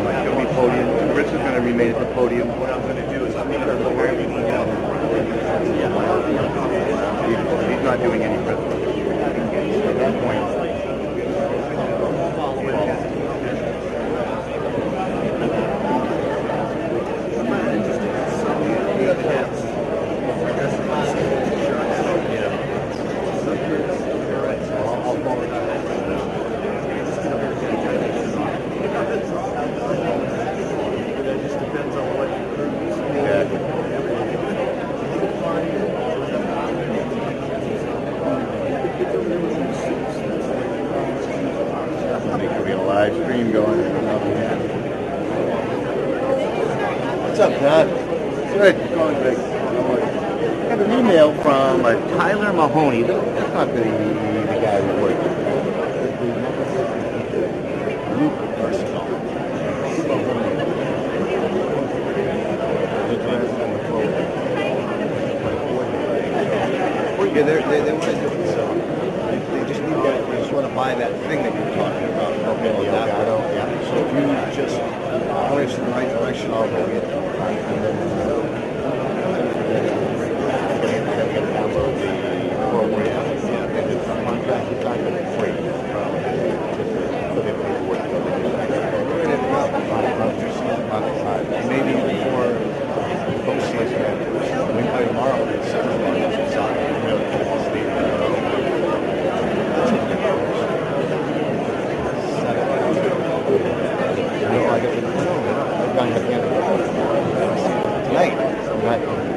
There'll be podium. Rich is going to remain at the podium. What I'm going to do is I'm going to prepare an email. He's not doing any presentation. At that point, live stream going. What's up, Todd? Good. Going big. I got an email from Tyler Mahoney. That's not the guy who worked. Luke Personal. Yeah, they want to do it, so they just need that. They just want to buy that thing that you're talking about. Okay, yeah. So if you just point us in the right direction, I'll go get it. And then download the program. Yeah, and it's contract. It's not going to be free. Maybe before postseason. We play tomorrow. It's 7 o'clock.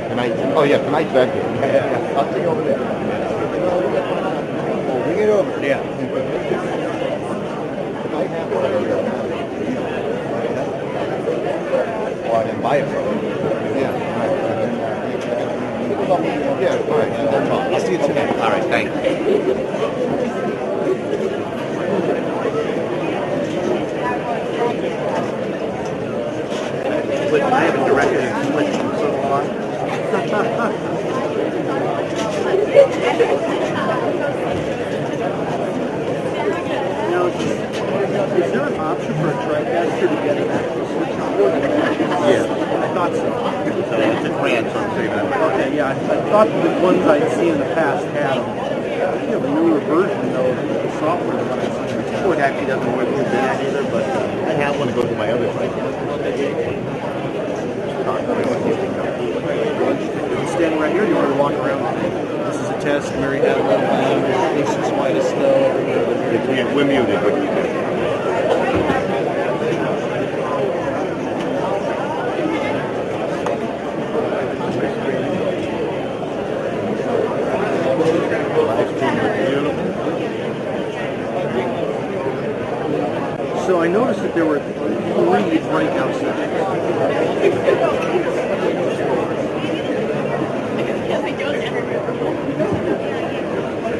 Tonight. Oh yeah, tonight's that game. Yeah. I'll take over there. Bring it over. Yeah. Well, I didn't buy it from you. Yeah. Yeah. All right. I'll see you tonight. All right. Thanks. I haven't directed and switched in so long. Is there an option for a TriCaster to get an actual switch on board? Yeah. I thought so. It's a grand, so I'm saying that. Okay, yeah. I thought the ones I'd seen in the past had them. You have a newer version, though, of the software that I've seen. Well, it actually doesn't work with that either, but I have one to go to my other bike. Standing right here, do you want to walk around? This is a test. Mary had a little patient's white still. We're muted. So I noticed that there were 3 breakout sessions.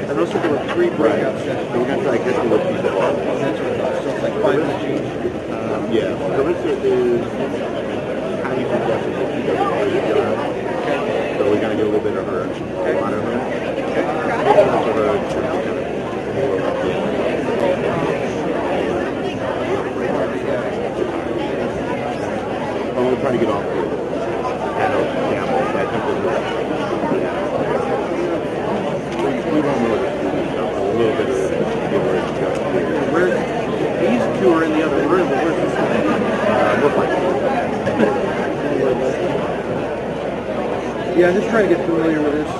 I noticed that there were 3 breakout sessions. We're going to try to get to what you said. That's what I thought. So it's like 5 machines. Yeah. Carissa is how you suggest it. She does a pretty good job. Okay. So we're going to get a little bit of her. Okay. A lot of her. Okay. We'll try to get off the panel. Yeah, I think we don't know a little bit of where these 2 are in the other room, but where's this one? We'll find it. Yeah, I'm just trying to get familiar with this.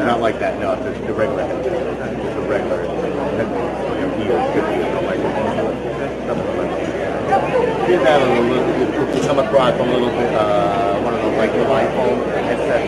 Not like that, no, it's just the regular headset. It's a regular headset. Did that a little bit, to come across a little bit, one of those like your iPhone headset.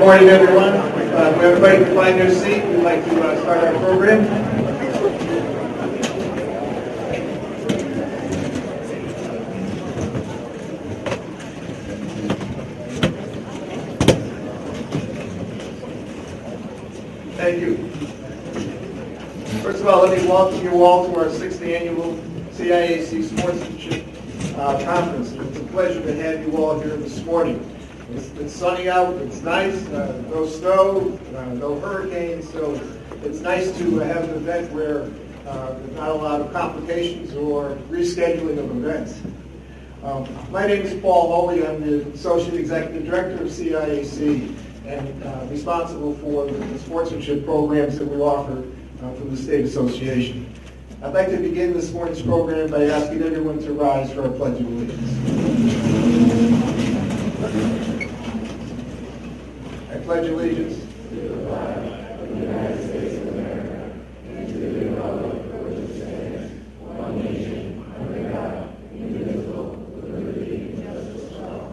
morning, everyone. If everybody can find their seat, we'd like to start our program. Thank you. First of all, let me welcome you all to our 6th annual CIAC Sportsmanship Conference. It's a pleasure to have you all here this morning. It's sunny out, it's nice, no snow, no hurricanes, so it's nice to have an event where there's not a lot of complications or rescheduling of events. My name is Paul Holy. I'm the Associate Executive Director of CIAC and responsible for the sportsmanship programs that we offer from the State Association. I'd like to begin this morning's program by asking everyone to rise for our Pledge of Allegiance. I pledge allegiance to the flag of the United States of America and to the republic for which it stands, one nation, under God, indivisible, with liberty and justice for all.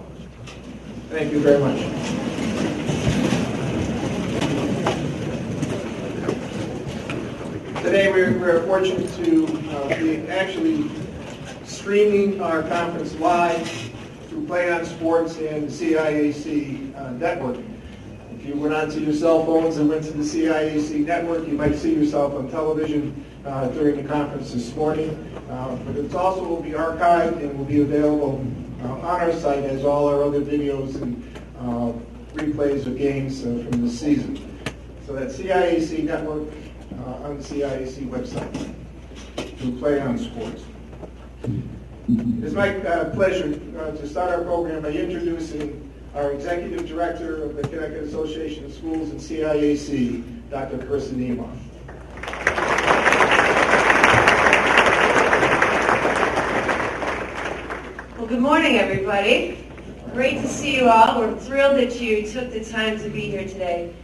Thank you very much. Today we're fortunate to be actually streaming our conference live through Play On Sports and the CIAC network. If you went onto your cell phones and went to the CIAC network, you might see yourself on television during the conference this morning. But it also will be archived and will be available on our site as all our other videos and replays of games from this season. So that CIAC network on the CIAC website to Play On Sports. It's my pleasure to start our program by introducing our Executive Director of the Connecticut Association of Schools and CIAC, Dr. Carissa Niemoff. Well, good morning, everybody. Great to see you all. We're thrilled that you took the time to be here today.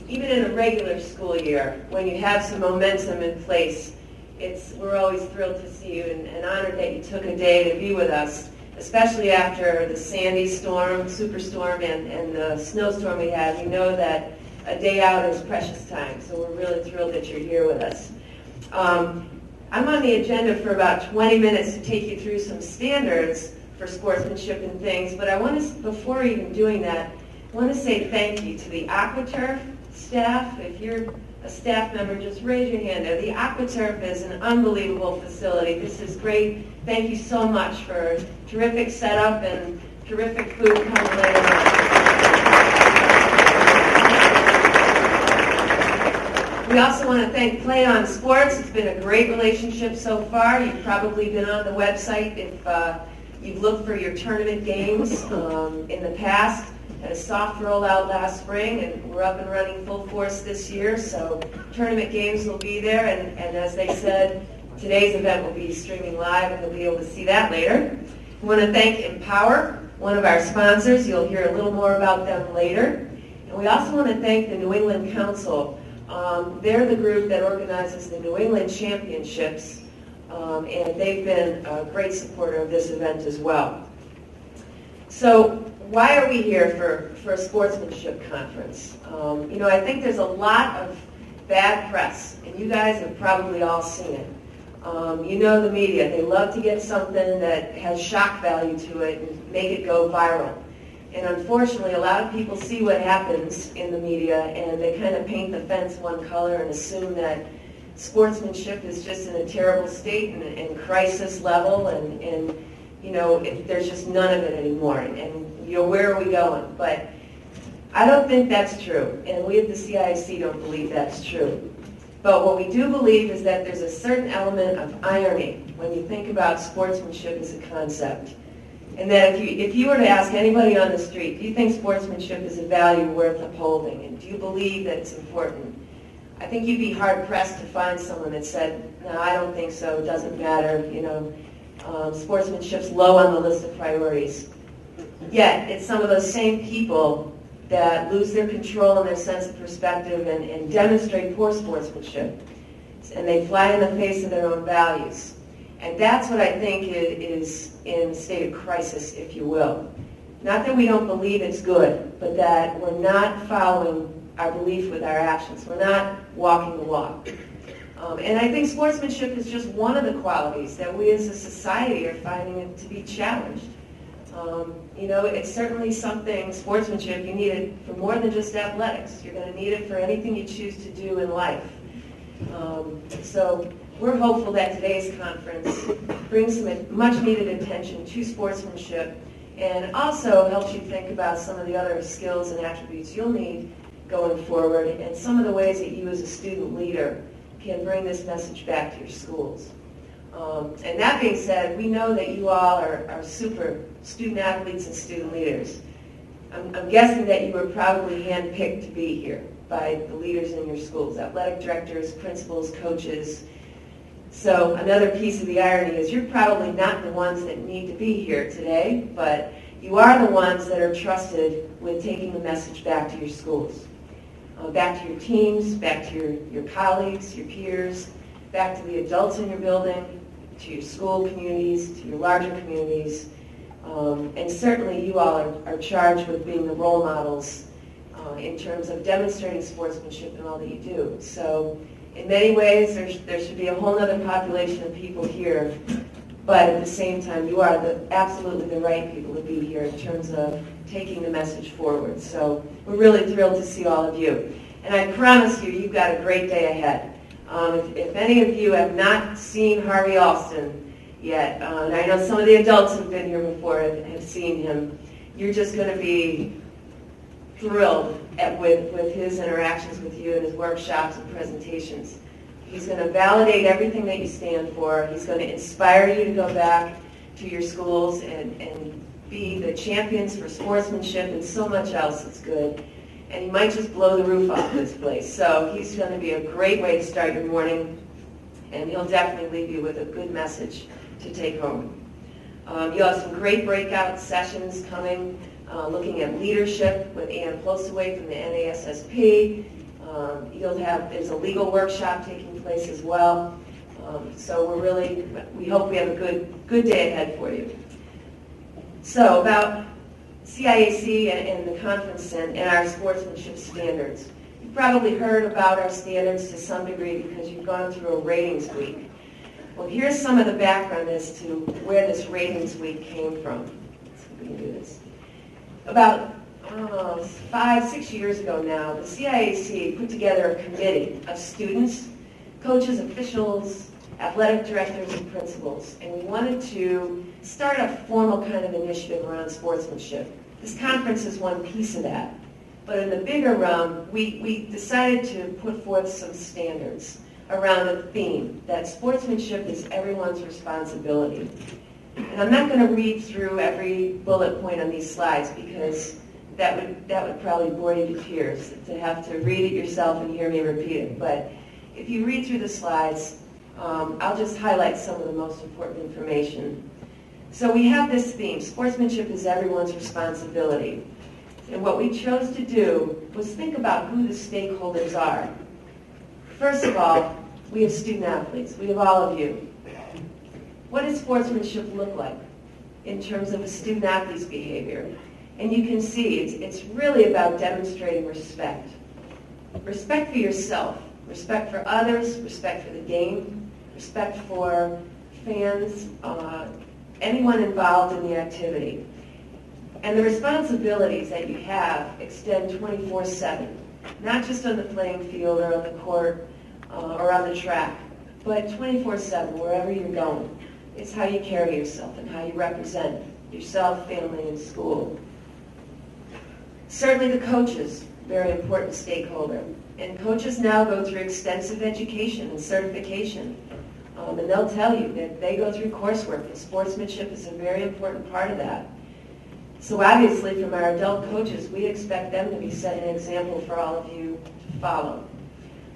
Even in a regular school year, when you have some momentum in place, we're always thrilled to see you and honored that you took a day to be with us, especially after the Sandy storm, superstorm, and the snowstorm we had. We know that a day out is precious time, so we're really thrilled that you're here with us. I'm on the agenda for about 20 minutes to take you through some standards for sportsmanship and things, but I want to, before even doing that, I want to say thank you to the Aqua staff. If you're a staff member, just raise your hand there. The Aqua is an unbelievable facility. This is great. Thank you so much for terrific setup and terrific food coming later on. We also want to thank Play On Sports. It's been a great relationship so far. You've probably been on the website if you've looked for your tournament games in the past. Had a soft rollout last spring, and we're up and running full force this year, so tournament games will be there, and as they said, today's event will be streaming live, and you'll be able to see that later. We want to thank Empower, one of our sponsors. You'll hear a little more about them later. And we also want to thank the New England Council. They're the group that organizes the New England Championships, and they've been a great supporter of this event as well. So why are we here for a sportsmanship conference? I think there's a lot of bad press, and you guys have probably all seen it. The media, they love to get something that has shock value to it and make it go viral. And unfortunately, a lot of people see what happens in the media, and they kind of paint the fence one color and assume that sportsmanship is just in a terrible state and crisis level, and there's just none of it anymore. And where are we going? But I don't think that's true, and we at the CIAC don't believe that's true. But what we do believe is that there's a certain element of irony when you think about sportsmanship as a concept. And that if you were to ask anybody on the street, do you think sportsmanship is a value worth upholding? And do you believe that it's important? I think you'd be hard-pressed to find someone that said, no, I don't think so, it doesn't matter, sportsmanship's low on the list of priorities. Yet, it's some of those same people that lose their control and their sense of perspective and demonstrate poor sportsmanship. And they fly in the face of their own values. And that's what I think is in a state of crisis, if you will. Not that we don't believe it's good, but that we're not following our belief with our actions. We're not walking the walk. And I think sportsmanship is just one of the qualities that we as a society are finding it to be challenged. You know, it's certainly something, sportsmanship, you need it for more than just athletics. You're going to need it for anything you choose to do in life. So we're hopeful that today's conference brings some much needed attention to sportsmanship and also helps you think about some of the other skills and attributes you'll need going forward and some of the ways that you as a student leader can bring this message back to your schools. And that being said, we know that you all are super student athletes and student leaders. I'm guessing that you were probably handpicked to be here by the leaders in your schools, athletic directors, principals, coaches. So another piece of the irony is you're probably not the ones that need to be here today, but you are the ones that are trusted with taking the message back to your schools, back to your teams, back to your colleagues, your peers, back to the adults in your building, to your school communities, to your larger communities. And certainly you all are charged with being the role models in terms of demonstrating sportsmanship in all that you do. So in many ways, there should be a whole other population of people here, but at the same time, you are absolutely the right people to be here in terms of taking the message forward. So we're really thrilled to see all of you. And I promise you, you've got a great day ahead. If any of you have not seen Harvey Alston yet, and I know some of the adults who've been here before have seen him, you're just going to be thrilled with his interactions with you and his workshops and presentations. He's going to validate everything that you stand for. He's going to inspire you to go back to your schools and be the champions for sportsmanship and so much else that's good. And he might just blow the roof off this place. So he's going to be a great way to start your morning, and he'll definitely leave you with a good message to take home. You'll have some great breakout sessions coming, looking at leadership with Ann Plosaway from the NASSP. There's a legal workshop taking place as well. So we hope we have a good day ahead for you. So about CIAC and the conference and our sportsmanship standards. You've probably heard about our standards to some degree because you've gone through a ratings week. Well, here's some of the background as to where this ratings week came from. Let's see if we can do this. About 5-6 years ago now, the CIAC put together a committee of students, coaches, officials, athletic directors, and principals, and we wanted to start a formal kind of initiative around sportsmanship. This conference is one piece of that, but in the bigger realm, we decided to put forth some standards around a theme that sportsmanship is everyone's responsibility. And I'm not going to read through every bullet point on these slides because that would probably bore you to tears to have to read it yourself and hear me repeat it. But if you read through the slides, I'll just highlight some of the most important information. So we have this theme, sportsmanship is everyone's responsibility. And what we chose to do was think about who the stakeholders are. First of all, we have student athletes. We have all of you. What does sportsmanship look like in terms of a student athlete's behavior? And you can see it's really about demonstrating respect. Respect for yourself, respect for others, respect for the game, respect for fans, anyone involved in the activity. And the responsibilities that you have extend 24/7, not just on the playing field or on the court or on the track, but 24/7, wherever you're going. It's how you carry yourself and how you represent yourself, family, and school. Certainly the coaches, very important stakeholder. And coaches now go through extensive education and certification. And they'll tell you that they go through coursework, and sportsmanship is a very important part of that. So obviously from our adult coaches, we expect them to be setting an example for all of you to follow.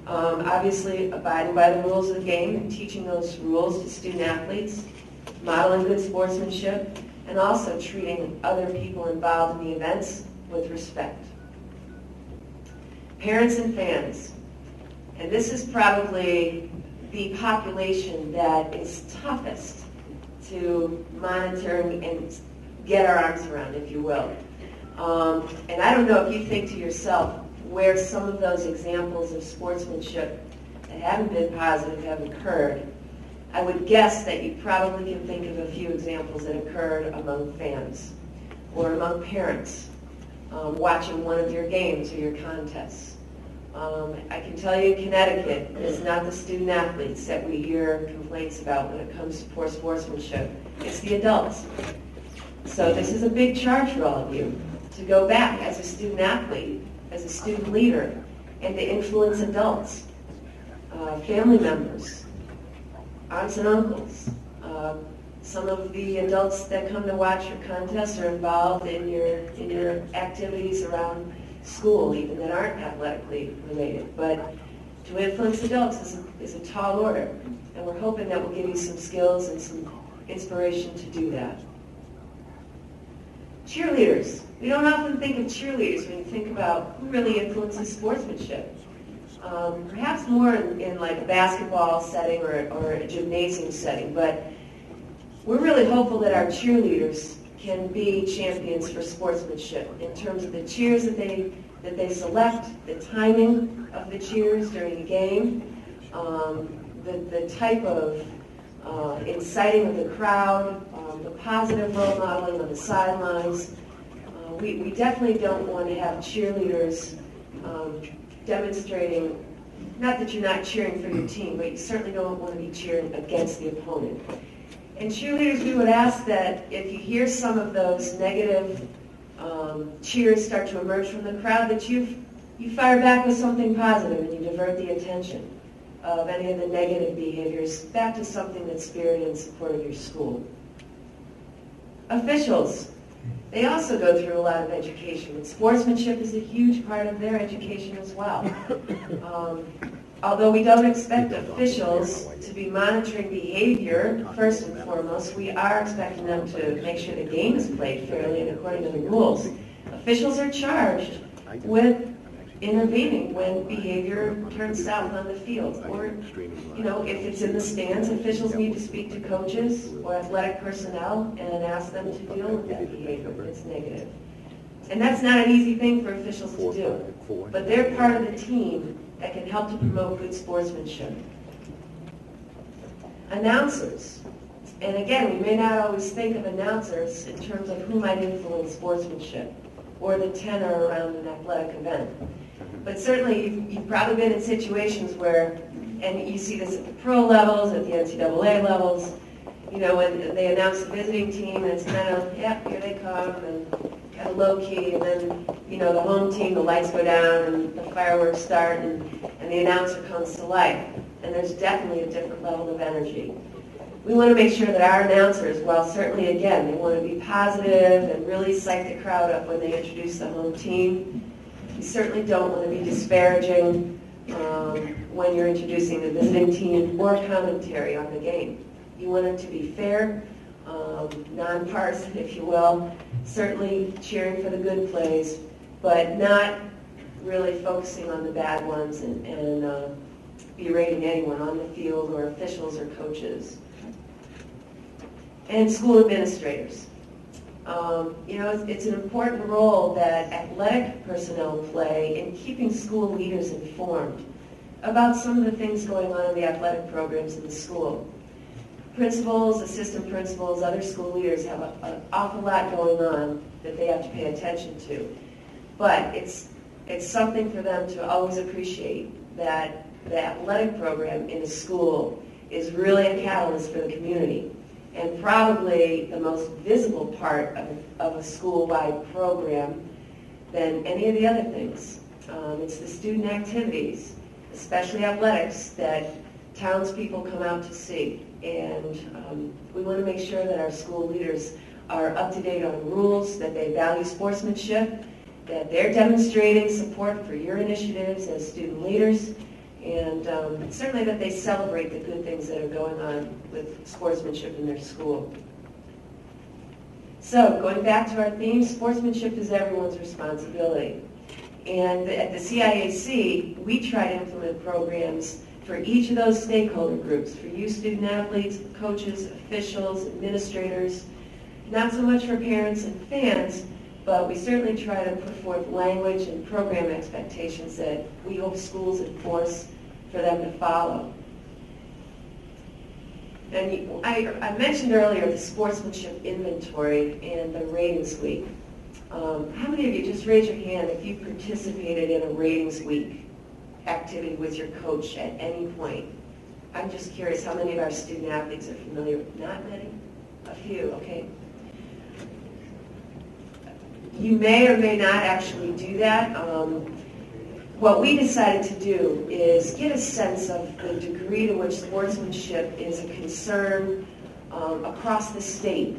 Obviously abiding by the rules of the game and teaching those rules to student athletes, modeling good sportsmanship, and also treating other people involved in the events with respect. Parents and fans. And this is probably the population that is toughest to monitor and get our arms around, if you will. And I don't know if you think to yourself where some of those examples of sportsmanship that haven't been positive have occurred. I would guess that you probably can think of a few examples that occurred among fans or among parents watching one of your games or your contests. I can tell you in Connecticut, it's not the student athletes that we hear complaints about when it comes to poor sportsmanship. It's the adults. So this is a big charge for all of you to go back as a student athlete, as a student leader, and to influence adults, family members, aunts and uncles. Some of the adults that come to watch your contests are involved in your activities around school, even that aren't athletically related. But to influence adults is a tall order, and we're hoping that will give you some skills and some inspiration to do that. Cheerleaders. We don't often think of cheerleaders when you think about who really influences sportsmanship. Perhaps more in like a basketball setting or a gymnasium setting, but we're really hopeful that our cheerleaders can be champions for sportsmanship in terms of the cheers that they select, the timing of the cheers during a game, the type of inciting of the crowd, the positive role modeling on the sidelines. We definitely don't want to have cheerleaders demonstrating, not that you're not cheering for your team, but you certainly don't want to be cheering against the opponent. And cheerleaders, we would ask that if you hear some of those negative cheers start to emerge from the crowd, that you fire back with something positive and you divert the attention of any of the negative behaviors back to something that's spirited in support of your school. Officials, they also go through a lot of education, and sportsmanship is a huge part of their education as well. Although we don't expect officials to be monitoring behavior first and foremost, we are expecting them to make sure the game is played fairly and according to the rules. Officials are charged with intervening when behavior turns south on the field. Or, if it's in the stands, officials need to speak to coaches or athletic personnel and ask them to deal with that behavior if it's negative. And that's not an easy thing for officials to do, but they're part of the team that can help to promote good sportsmanship. Announcers. And again, we may not always think of announcers in terms of who might influence sportsmanship or the tenor around an athletic event. But certainly you've probably been in situations where, and you see this at the pro levels, at the NCAA levels, when they announce the visiting team and it's kind of, yep, here they come, and kind of low key, and then, the home team, the lights go down and the fireworks start and the announcer comes to life. And there's definitely a different level of energy. We want to make sure that our announcers, while certainly, again, they want to be positive and really psych the crowd up when they introduce the home team, we certainly don't want to be disparaging when you're introducing the visiting team or commentary on the game. You want it to be fair, nonpartisan, if you will, certainly cheering for the good plays, but not really focusing on the bad ones and berating anyone on the field or officials or coaches. And school administrators. It's an important role that athletic personnel play in keeping school leaders informed about some of the things going on in the athletic programs in the school. Principals, assistant principals, other school leaders have an awful lot going on that they have to pay attention to. But it's something for them to always appreciate that the athletic program in a school is really a catalyst for the community, and probably the most visible part of a school-wide program than any of the other things. It's the student activities, especially athletics, that townspeople come out to see. And we want to make sure that our school leaders are up to date on rules, that they value sportsmanship, that they're demonstrating support for your initiatives as student leaders, and certainly that they celebrate the good things that are going on with sportsmanship in their school. So, going back to our theme, sportsmanship is everyone's responsibility. And at the CIAC, we try to implement programs for each of those stakeholder groups, for you student athletes, coaches, officials, administrators, Not so much for parents and fans, but we certainly try to put forth language and program expectations that we hope schools enforce for them to follow. And I mentioned earlier the sportsmanship inventory and the ratings week. How many of you, just raise your hand if you participated in a ratings week activity with your coach at any point? I'm just curious how many of our student athletes are familiar with, not many? A few, okay. You may or may not actually do that. What we decided to do is get a sense of the degree to which sportsmanship is a concern across the state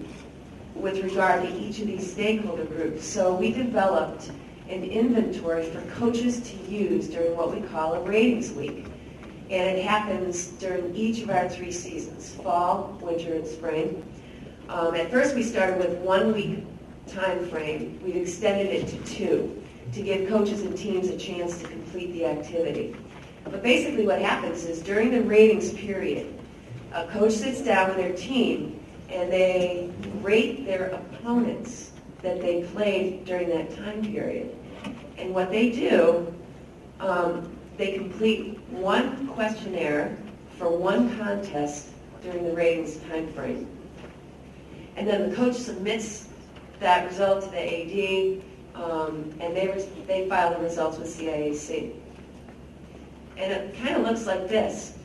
with regard to each of these stakeholder groups. So we developed an inventory for coaches to use during what we call a ratings week. And it happens during each of our 3 seasons, fall, winter, and spring. At first we started with 1 week time frame. We've extended it to 2 to give coaches and teams a chance to complete the activity. But basically what happens is during the ratings period, a coach sits down with their team and they rate their opponents that they played during that time period. And what they do, they complete 1 questionnaire for 1 contest during the ratings time frame. And then the coach submits that result to the AD, and they file the results with CIAC. And it kind of looks like this.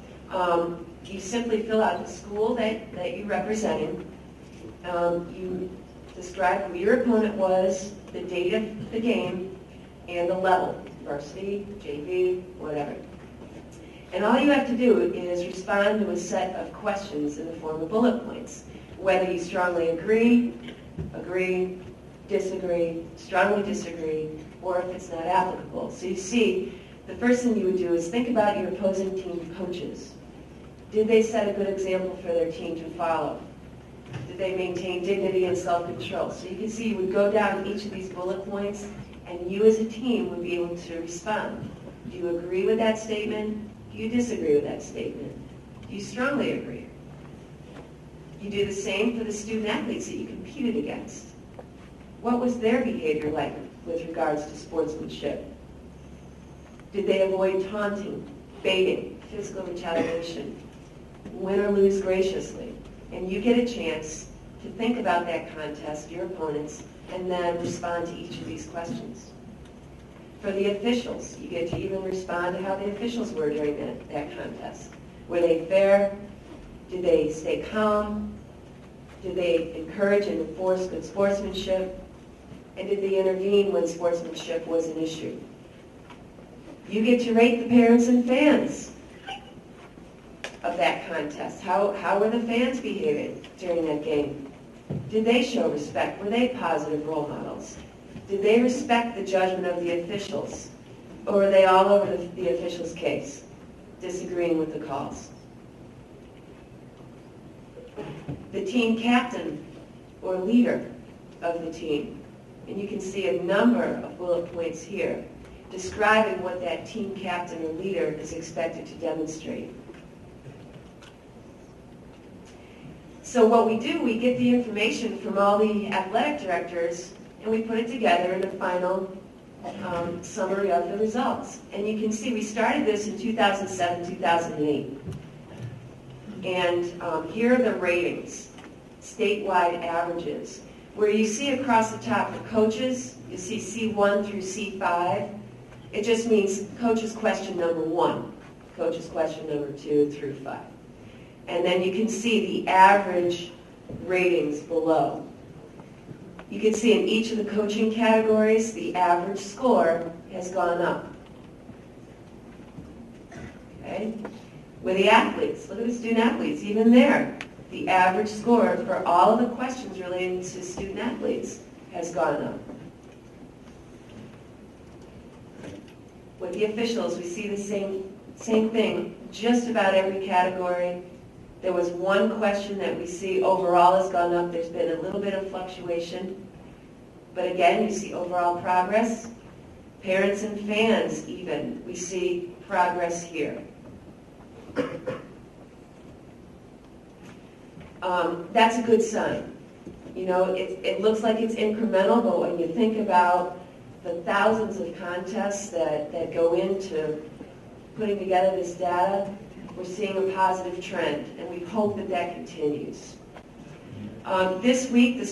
You simply fill out the school that you're representing. You describe who your opponent was, the date of the game, and the level, varsity, JV, whatever. And all you have to do is respond to a set of questions in the form of bullet points, whether you strongly agree, disagree, strongly disagree, or if it's not applicable. So you see, the first thing you would do is think about your opposing team coaches. Did they set a good example for their team to follow? Did they maintain dignity and self-control? So you can see you would go down each of these bullet points, and you as a team would be able to respond. Do you agree with that statement? Do you disagree with that statement? Do you strongly agree? You do the same for the student athletes that you competed against. What was their behavior like with regards to sportsmanship? Did they avoid taunting, baiting, physical retaliation, win or lose graciously? And you get a chance to think about that contest, your opponents, and then respond to each of these questions. For the officials, you get to even respond to how the officials were during that contest. Were they fair? Did they stay calm? Did they encourage and enforce good sportsmanship? And did they intervene when sportsmanship was an issue? You get to rate the parents and fans of that contest. How were the fans behaving during that game? Did they show respect? Were they positive role models? Did they respect the judgment of the officials? Or were they all over the officials' case, disagreeing with the calls? The team captain or leader of the team. And you can see a number of bullet points here describing what that team captain or leader is expected to demonstrate. So what we do, we get the information from all the athletic directors and we put it together in a final summary of the results. And you can see we started this in 2007, 2008. And here are the ratings, statewide averages, where you see across the top for coaches, you see C1 through C5. It just means coaches question number 1, coaches question number 2 through 5. And then you can see the average ratings below. You can see in each of the coaching categories, the average score has gone up. Okay? With the athletes, look at the student athletes, even there, the average score for all of the questions relating to student athletes has gone up. With the officials, we see the same thing, just about every category. There was one question that we see overall has gone up. There's been a little bit of fluctuation. But again, you see overall progress. Parents and fans even, we see progress here. That's a good sign. You know, it looks like it's incremental, but when you think about the thousands of contests that go into putting together this data, we're seeing a positive trend, and we hope that that continues. This week, the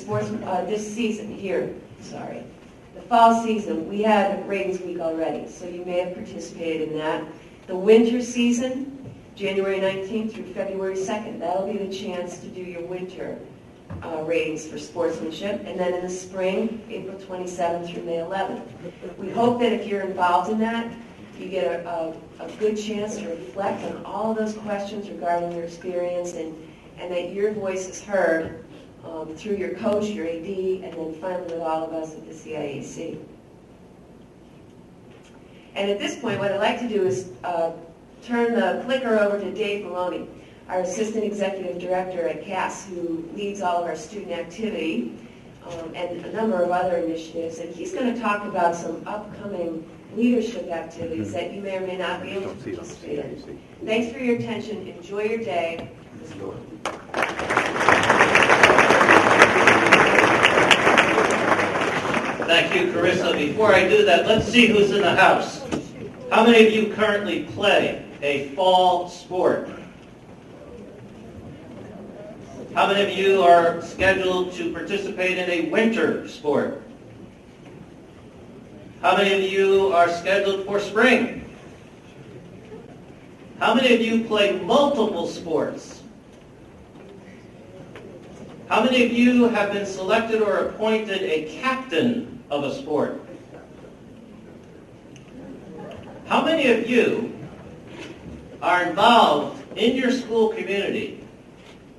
fall season, we had ratings week already, so you may have participated in that. The winter season, January 19th through February 2nd, that'll be the chance to do your winter ratings for sportsmanship. And then in the spring, April 27th through May 11th. We hope that if you're involved in that, you get a good chance to reflect on all of those questions regarding your experience, and that your voice is heard through your coach, your AD, and then finally with all of us at the CIAC. And at this point, what I'd like to do is turn the clicker over to Dave Maloney, our Assistant Executive Director at CAS, who leads all of our student activity and a number of other initiatives. And he's going to talk about some upcoming leadership activities that you may or may not be able to participate in. Thanks for your attention. Enjoy your day. Thank you, Carissa. Before I do that, let's see who's in the house. How many of you currently play a fall sport? How many of you are scheduled to participate in a winter sport? How many of you are scheduled for spring? How many of you play multiple sports? How many of you have been selected or appointed a captain of a sport? How many of you are involved in your school community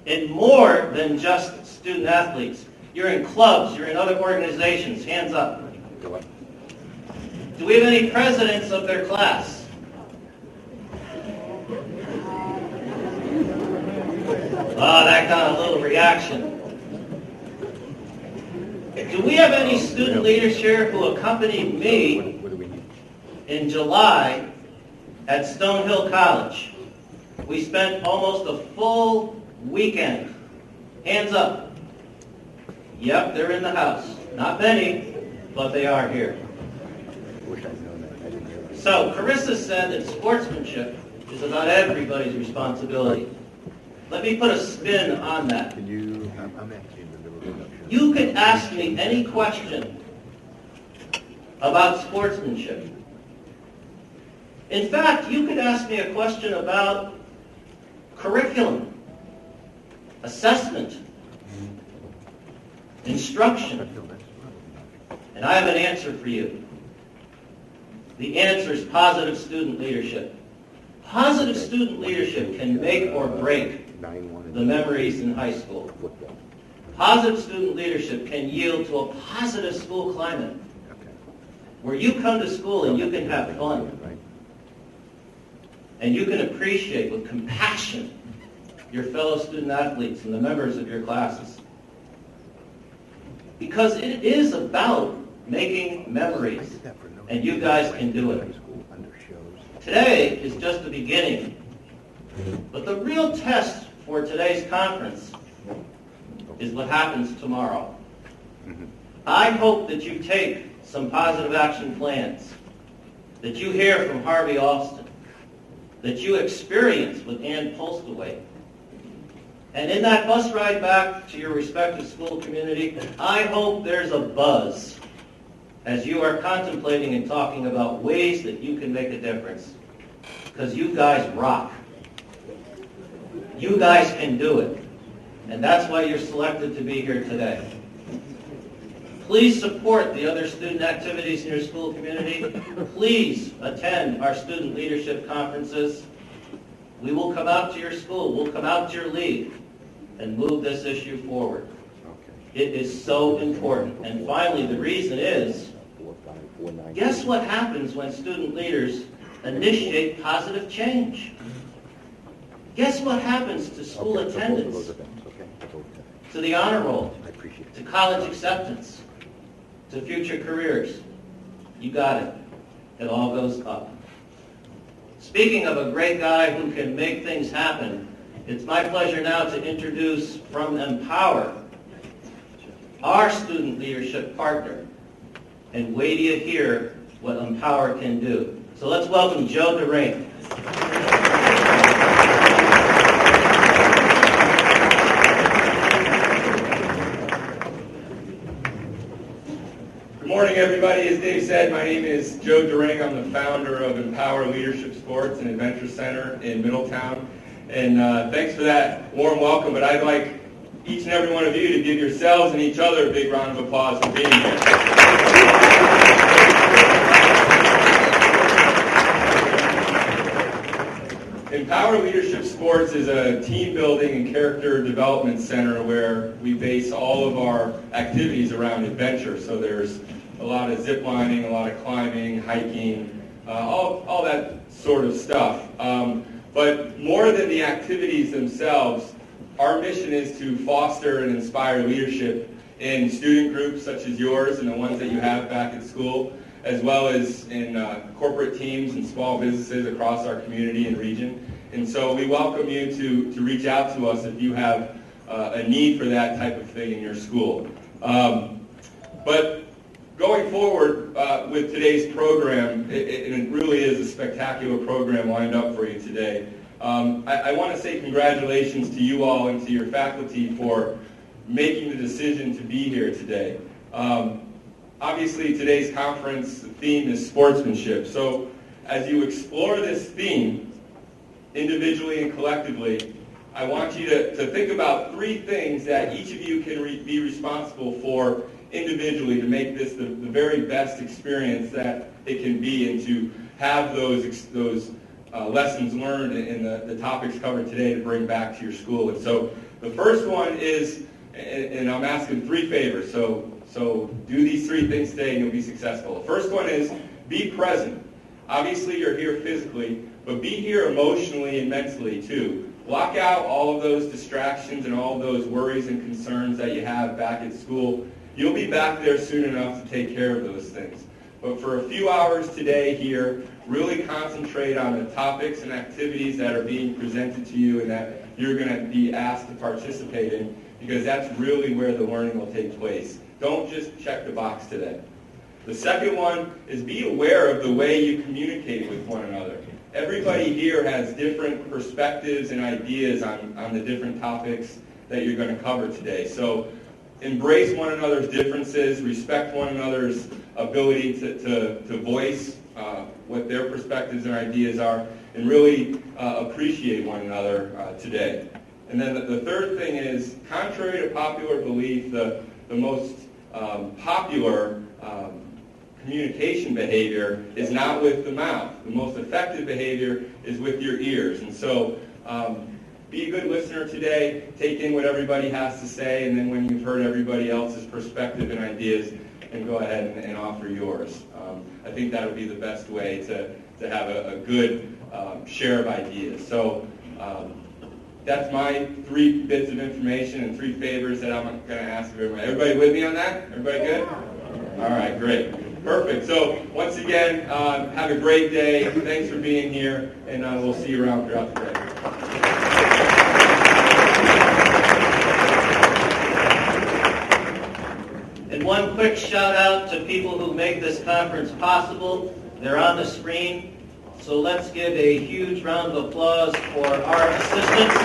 in more than just student athletes? You're in clubs, you're in other organizations. Hands up. Do we have any presidents of their class? Oh, that got a little reaction. Do we have any student leaders here who accompanied me in July at Stonehill College? We spent almost a full weekend. Hands up. Yep, they're in the house. Not many, but they are here. So, Carissa said that sportsmanship is about everybody's responsibility. Let me put a spin on that. You could ask me any question about sportsmanship. In fact, you could ask me a question about curriculum, assessment, instruction, and I have an answer for you. The answer is positive student leadership. Positive student leadership can make or break the memories in high school. Positive student leadership can yield to a positive school climate where you come to school and you can have fun and you can appreciate with compassion your fellow student athletes and the members of your classes. Because it is about making memories, and you guys can do it. Today is just the beginning, but the real test for today's conference is what happens tomorrow. I hope that you take some positive action plans, that you hear from Harvey Alston, that you experience with Ann Polstaway. And in that bus ride back to your respective school community, I hope there's a buzz as you are contemplating and talking about ways that you can make a difference. Because you guys rock. You guys can do it. And that's why you're selected to be here today. Please support the other student activities in your school community. Please attend our student leadership conferences. We will come out to your school. We'll come out to your league and move this issue forward. It is so important. And finally, the reason is, guess what happens when student leaders initiate positive change? Guess what happens to school attendance, to the honor roll, to college acceptance, to future careers? You got it. It all goes up. Speaking of a great guy who can make things happen, it's my pleasure now to introduce from Empower, our student leadership partner. And wait till you hear what Empower can do. So let's welcome Joe DeRink. Good morning, everybody. As Dave said, my name is Joe DeRink. I'm the founder of Empower Leadership Sports and Adventure Center in Middletown. And thanks for that warm welcome, but I'd like each and every one of you to give yourselves and each other a big round of applause for being here. Empower Leadership Sports is a team building and character development center where we base all of our activities around adventure. So there's a lot of zip lining, a lot of climbing, hiking, all that sort of stuff. But more than the activities themselves, our mission is to foster and inspire leadership in student groups such as yours and the ones that you have back at school, as well as in corporate teams and small businesses across our community and region. And so we welcome you to reach out to us if you have a need for that type of thing in your school. But going forward with today's program, it really is a spectacular program lined up for you today. I want to say congratulations to you all and to your faculty for making the decision to be here today. Obviously, today's conference theme is sportsmanship. So as you explore this theme, individually and collectively, I want you to think about 3 things that each of you can be responsible for individually to make this the very best experience that it can be, and to have those lessons learned and the topics covered today to bring back to your school. And so the first one is, and I'm asking 3 favors, so do these 3 things today and you'll be successful. The first one is be present. Obviously you're here physically, but be here emotionally and mentally too. Block out all of those distractions and all of those worries and concerns that you have back at school. You'll be back there soon enough to take care of those things. But for a few hours today here, really concentrate on the topics and activities that are being presented to you and that you're going to be asked to participate in, because that's really where the learning will take place. Don't just check the box today. The second one is be aware of the way you communicate with one another. Everybody here has different perspectives and ideas on the different topics that you're going to cover today. So embrace one another's differences, respect one another's ability to voice what their perspectives and ideas are, and really appreciate one another today. And then the third thing is, contrary to popular belief, the most popular communication behavior is not with the mouth. The most effective behavior is with your ears. And so be a good listener today, take in what everybody has to say, and then when you've heard everybody else's perspective and ideas, and go ahead and offer yours. I think that would be the best way to have a good share of ideas. So that's my 3 bits of information and 3 favors that I'm going to ask of everybody. Everybody with me on that? Everybody good? All right, great. Perfect. So once again, have a great day. Thanks for being here, and we'll see you around throughout the day. And one quick shout out to people who make this conference possible. They're on the screen. So let's give a huge round of applause for our assistants.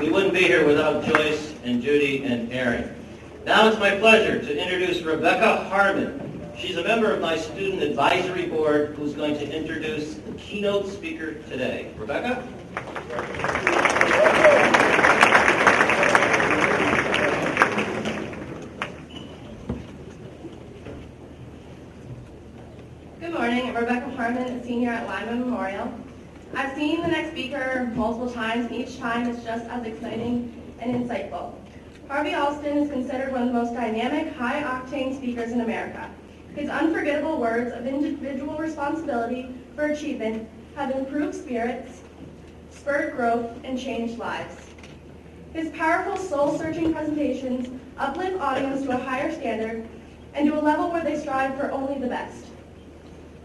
We wouldn't be here without Joyce and Judy and Aaron. Now it's my pleasure to introduce Rebecca Harmon. She's a member of my student advisory board who's going to introduce the keynote speaker today. Rebecca? Good morning, I'm Rebecca Harmon, a senior at Lyman Memorial. I've seen the next speaker multiple times, and each time it's just as exciting and insightful. Harvey Alston is considered one of the most dynamic, high-octane speakers in America. His unforgettable words of individual responsibility for achievement have improved spirits, spurred growth, and changed lives. His powerful, soul-searching presentations uplift audience to a higher standard and to a level where they strive for only the best.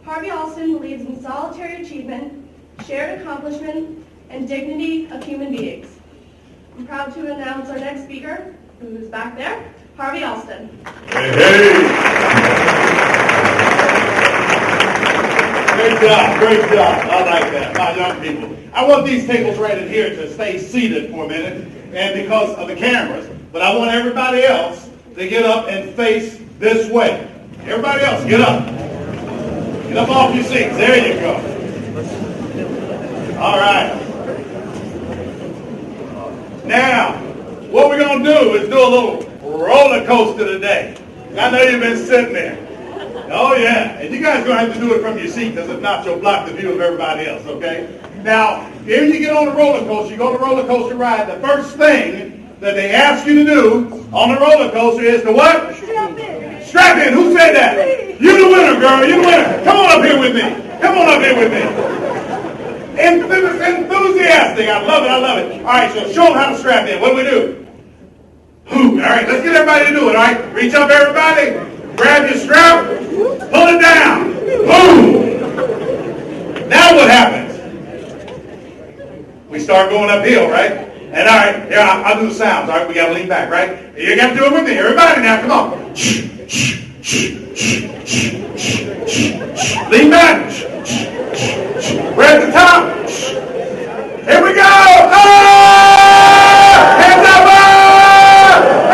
Harvey Alston believes in solitary achievement, shared accomplishment, and dignity of human beings. I'm proud to announce our next speaker, who's back there, Harvey Alston. Hey, hey! Great job. I like that. My young people. I want these tables right in here to stay seated for a minute, and because of the cameras. But I want everybody else to get up and face this way. Everybody else, get up. Get up off your seats. There you go. All right. Now, what we're going to do is do a little roller coaster today. I know you've been sitting there. Oh, yeah. And you guys are going to have to do it from your seat, because if not, you'll block the view of everybody else, okay? Now, if you get on the roller coaster, you go on the roller coaster ride, the first thing that they ask you to do on the roller coaster is to what? Strap in. Strap in. Who said that? You the winner, girl. You the winner. Come on up here with me. Come on up here with me. Enthusiastic. I love it. I love it. All right, so show them how to strap in. What do we do? All right, let's get everybody to do it. All right, reach up, everybody. Grab your strap. Pull it down. Boom. Now what happens? We start going uphill, right? And all right, here, I'll do the sounds. All right, we got to lean back, right? You got to do it with me. Everybody now, come on. Lean back. We're at the top. Here we go. Oh! Hands up. Oh! Oh!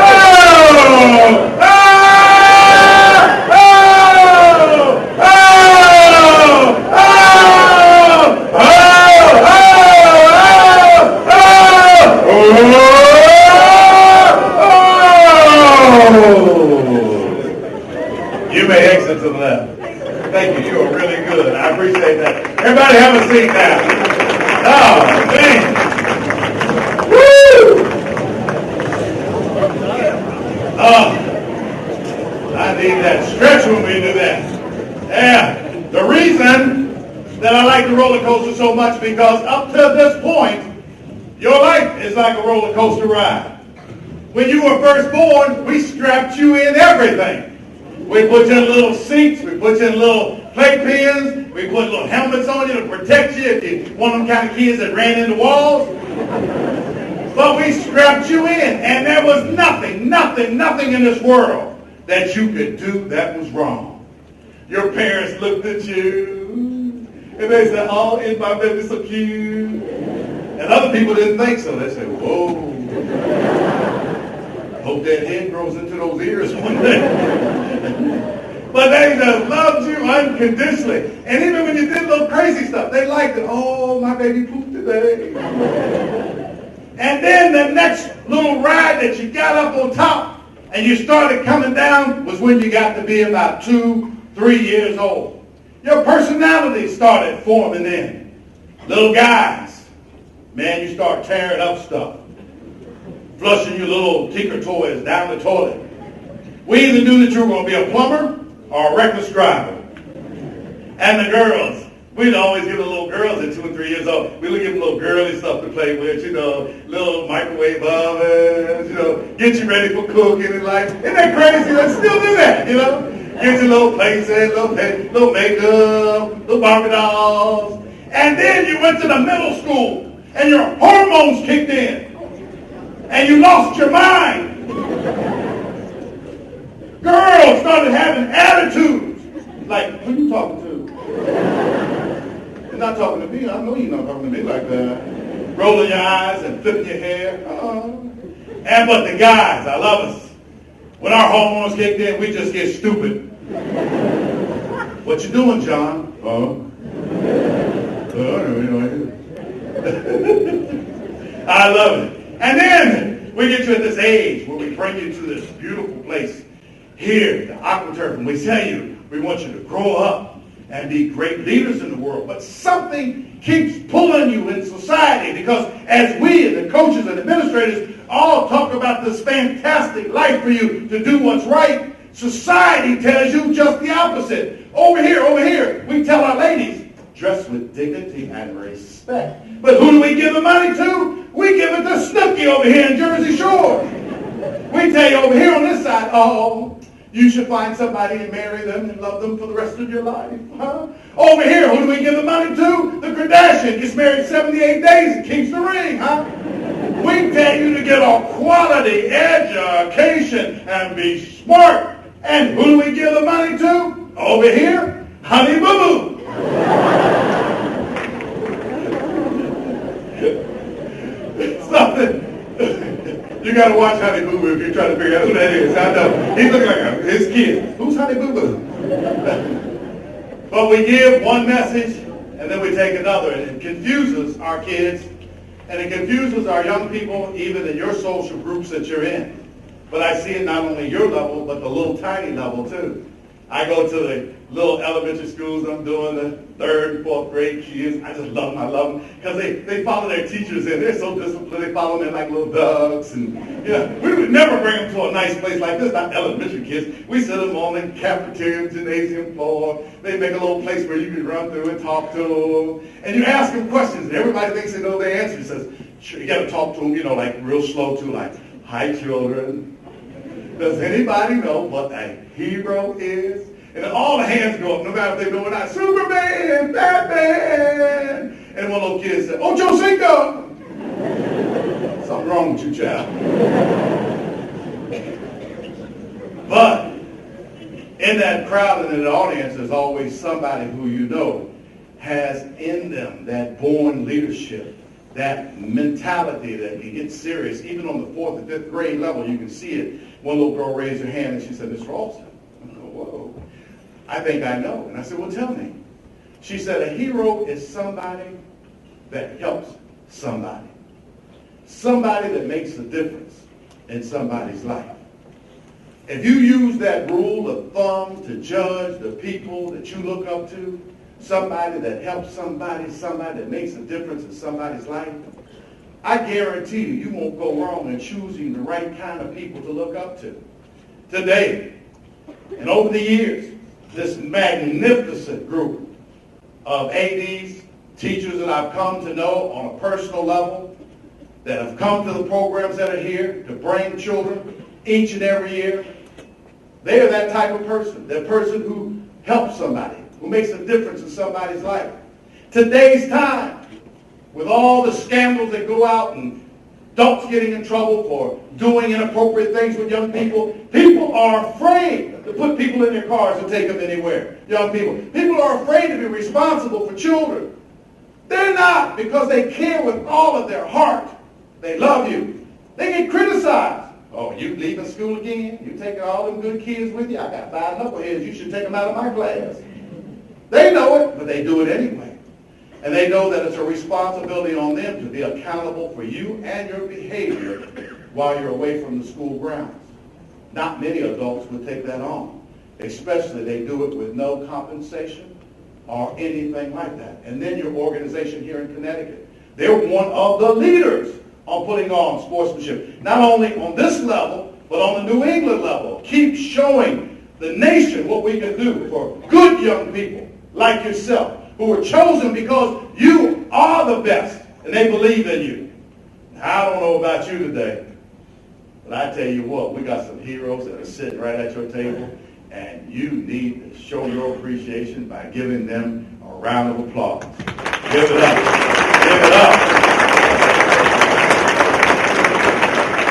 You may exit to the left. Thank you. You are really good. I appreciate that. Everybody have a seat now. Oh, man. Woo! Oh, I need that stretch when we do that. Yeah. The reason that I like the roller coaster so much, because up to this point, your life is like a roller coaster ride. When you were first born, we strapped you in everything. We put you in little seats, we put you in little playpens, we put little helmets on you to protect you if you're one of them kind of kids that ran into walls. But we strapped you in, and there was nothing in this world that you could do that was wrong. Your parents looked at you, and they said, oh, ain't my baby so cute? And other people didn't think so. They said, whoa. Hope that head grows into those ears one day. But they just loved you unconditionally. And even when you did little crazy stuff, they liked it. Oh, my baby pooped today. And then the next little ride that you got up on top and you started coming down was when you got to be about 2-3 years old. Your personality started forming in. Little guys, man, you start tearing up stuff. Flushing your little tinker toys down the toilet. We either knew that you were going to be a plumber or a reckless driver. And the girls, we'd always give the little girls at 2 and 3 years old, we'd give them little girly stuff to play with, little microwave ovens, get you ready for cooking and life. Isn't that crazy? Let's still do that, Get your little plates in, little makeup, little Barbie dolls. And then you went to the middle school and your hormones kicked in. And you lost your mind. Girls started having attitudes. Like, who you talking to? You're not talking to me. I know you're not talking to me like that. Rolling your eyes and flipping your hair. And but the guys, I love us. When our hormones kicked in, we just get stupid. What you doing, John? I love it. And then we get you at this age where we bring you to this beautiful place here, the Aqua Turf, and we tell you we want you to grow up and be great leaders in the world. But something keeps pulling you in society, because as we, the coaches and administrators, all talk about this fantastic life for you to do what's right, society tells you just the opposite. Over here, we tell our ladies, dress with dignity and respect. But who do we give the money to? We give it to Snooky over here in Jersey Shore. We tell you over here on this side, oh, You should find somebody and marry them and love them for the rest of your life. Huh? Over here, who do we give the money to? The Kardashian gets married 78 days and keeps the ring. Huh? We tell you to get a quality education and be smart. And who do we give the money to? Over here, Honey Boo Boo. Something. You got to watch Honey Boo Boo if you're trying to figure out who that is. I know. He's looking like his kid. Who's Honey Boo Boo? But we give one message, and then we take another, and it confuses our kids, and it confuses our young people, even in your social groups that you're in. But I see it not only your level, but the little tiny level, too. I go to the little elementary schools. I'm doing the 3rd and 4th grade kids. I just love them. I love them because they follow their teachers in. They're so disciplined. They follow them like little dogs. And we would never bring them to a nice place like this, not elementary kids. We sit them on the cafeteria, gymnasium floor. They make a little place where you can run through and talk to them. And you ask them questions, and everybody thinks they know the answer. He says, sure, you got to talk to them, like real slow too, like, hi, children. Does anybody know what a hero is? And then all the hands go up, no matter if they know or not. Superman, Batman. And one little kid said, Ocho Cinco. Something wrong with you, child. But in that crowd and in the audience, there's always somebody who you know has in them that born leadership, that mentality that you get serious. Even on the 4th and 5th grade level, you can see it. One little girl raised her hand and she said, Mr. Alston. I go, whoa. I think I know. And I said, well, tell me. She said, a hero is somebody that helps somebody. Somebody that makes a difference in somebody's life. If you use that rule of thumb to judge the people that you look up to, somebody that helps somebody, somebody that makes a difference in somebody's life, I guarantee you won't go wrong in choosing the right kind of people to look up to. Today, and over the years, this magnificent group of ADs, teachers that I've come to know on a personal level, that have come to the programs that are here to bring children each and every year, they are that type of person. They're a person who helps somebody, who makes a difference in somebody's life. Today's time, with all the scandals that go out and adults getting in trouble for doing inappropriate things with young people, people are afraid to put people in their cars and take them anywhere. Young people. People are afraid to be responsible for children. They're not, because they care with all of their heart. They love you. They get criticized. Oh, you leaving school again? You taking all them good kids with you? I got 5 knuckleheads. You should take them out of my class. They know it, but they do it anyway. And they know that it's a responsibility on them to be accountable for you and your behavior while you're away from the school grounds. Not many adults would take that on. Especially they do it with no compensation or anything like that. And then your organization here in Connecticut, they're one of the leaders on putting on sportsmanship. Not only on this level, but on the New England level. Keep showing the nation what we can do for good young people like yourself, who were chosen because you are the best, and they believe in you. Now, I don't know about you today, but I tell you what, we got some heroes that are sitting right at your table, and you need to show your appreciation by giving them a round of applause. Give it up. Give it up.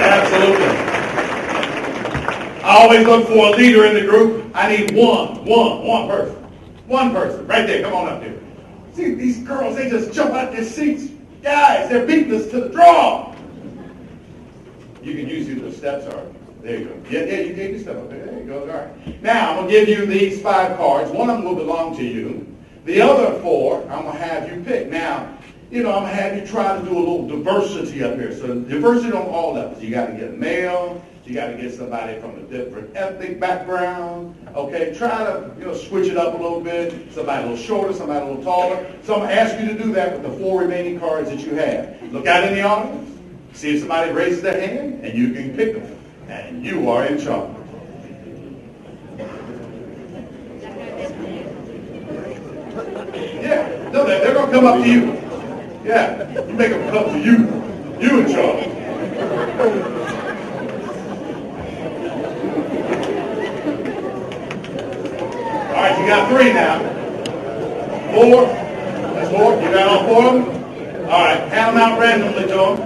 Absolutely. I always look for a leader in the group. I need one person. One person. Right there. Come on up here. See, these girls, they just jump out their seats. Guys, they're beating us to the draw. You can use the steps, all right. There you go. Yeah, you take your step up there. There you go. All right. Now, I'm going to give you these 5 cards. One of them will belong to you. The other 4, I'm going to have you pick. Now, I'm going to have you try to do a little diversity up here. So diversity on all levels. You got to get a male. You got to get somebody from a different ethnic background. Okay, try to switch it up a little bit. Somebody a little shorter, somebody a little taller. So I'm going to ask you to do that with the 4 remaining cards that you have. Look out in the audience. See if somebody raises their hand, and you can pick them. And you are in charge. Yeah, no, they're going to come up to you. Yeah, you make them come to you. You in charge. right, you got 3 now. 4. That's 4. You got all 4 of them? All right, hand them out randomly to them.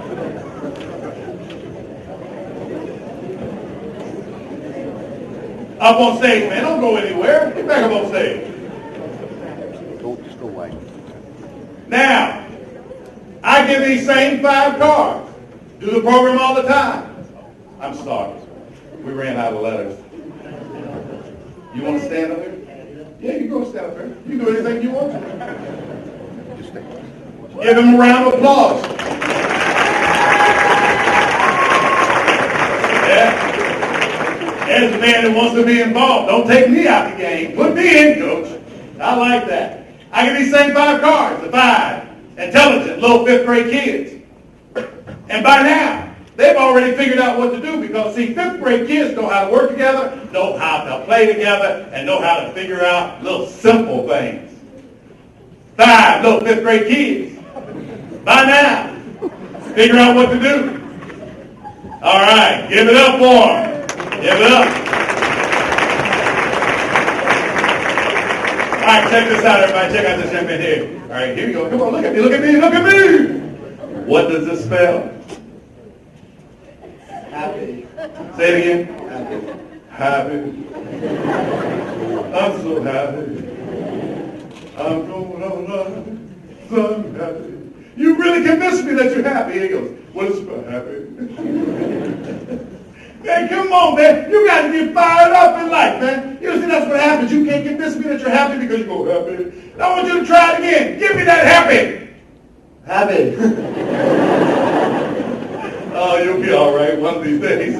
Up on stage, man. Don't go anywhere. Get back up on stage. Just go away. Now, I give these same 5 cards. Do the program all the time. I'm sorry. We ran out of letters. You want to stand up here? Yeah, you go stand up here. You do anything you want to. Just stay. Give him a round of applause. Yeah. There's a man that wants to be involved. Don't take me out the game. Put me in, coach. I like that. I give these same 5 cards. The 5 intelligent little 5th grade kids. And by now, they've already figured out what to do because, see, 5th grade kids know how to work together, know how to play together, and know how to figure out little simple things. 5 little 5th grade kids. By now, figure out what to do. All right, give it up for them. Give it up. All right, check this out, everybody. Check out this young man here. All right, here we go. Come on, look at me, look at me, look at me. What does this spell? Happy. Say it again. Happy. Happy. I'm so happy. I'm going on. So happy. You really convinced me that you're happy. Here he goes. What is spell happy? Man, come on, man. You got to get fired up in life, man. You see, that's what happens. You can't convince me that you're happy because you go happy. I want you to try it again. Give me that happy. Happy. Oh, you'll be all right one of these days.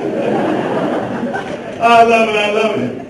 I love it. I love it.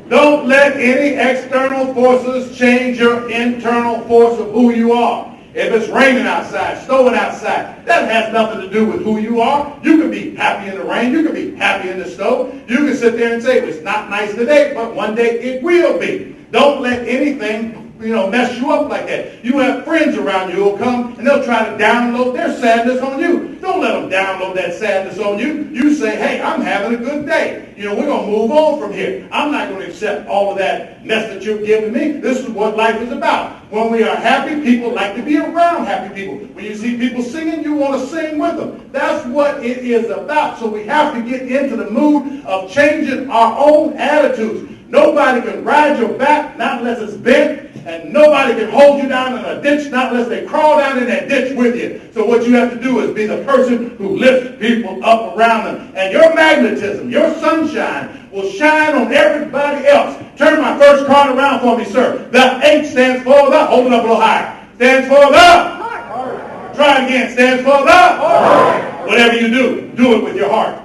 Don't let any external forces change your internal force of who you are. If it's raining outside, snowing outside, that has nothing to do with who you are. You can be happy in the rain. You can be happy in the snow. You can sit there and say, it's not nice today, but one day it will be. Don't let anything mess you up like that. You have friends around you who'll come and they'll try to download their sadness on you. Don't let them download that sadness on you. You say, hey, I'm having a good day. We're going to move on from here. I'm not going to accept all of that mess that you're giving me. This is what life is about. When we are happy, people like to be around happy people. When you see people singing, you want to sing with them. That's what it is about. So we have to get into the mood of changing our own attitudes. Nobody can ride your back, not unless it's bent, and nobody can hold you down in a ditch, not unless they crawl down in that ditch with you. So what you have to do is be the person who lifts people up around them. And your magnetism, your sunshine, will shine on everybody else. Turn my first card around for me, sir. The H stands for the, hold it up a little higher. Stands for the heart. Try it again. Stands for the heart. Whatever you do it with your heart.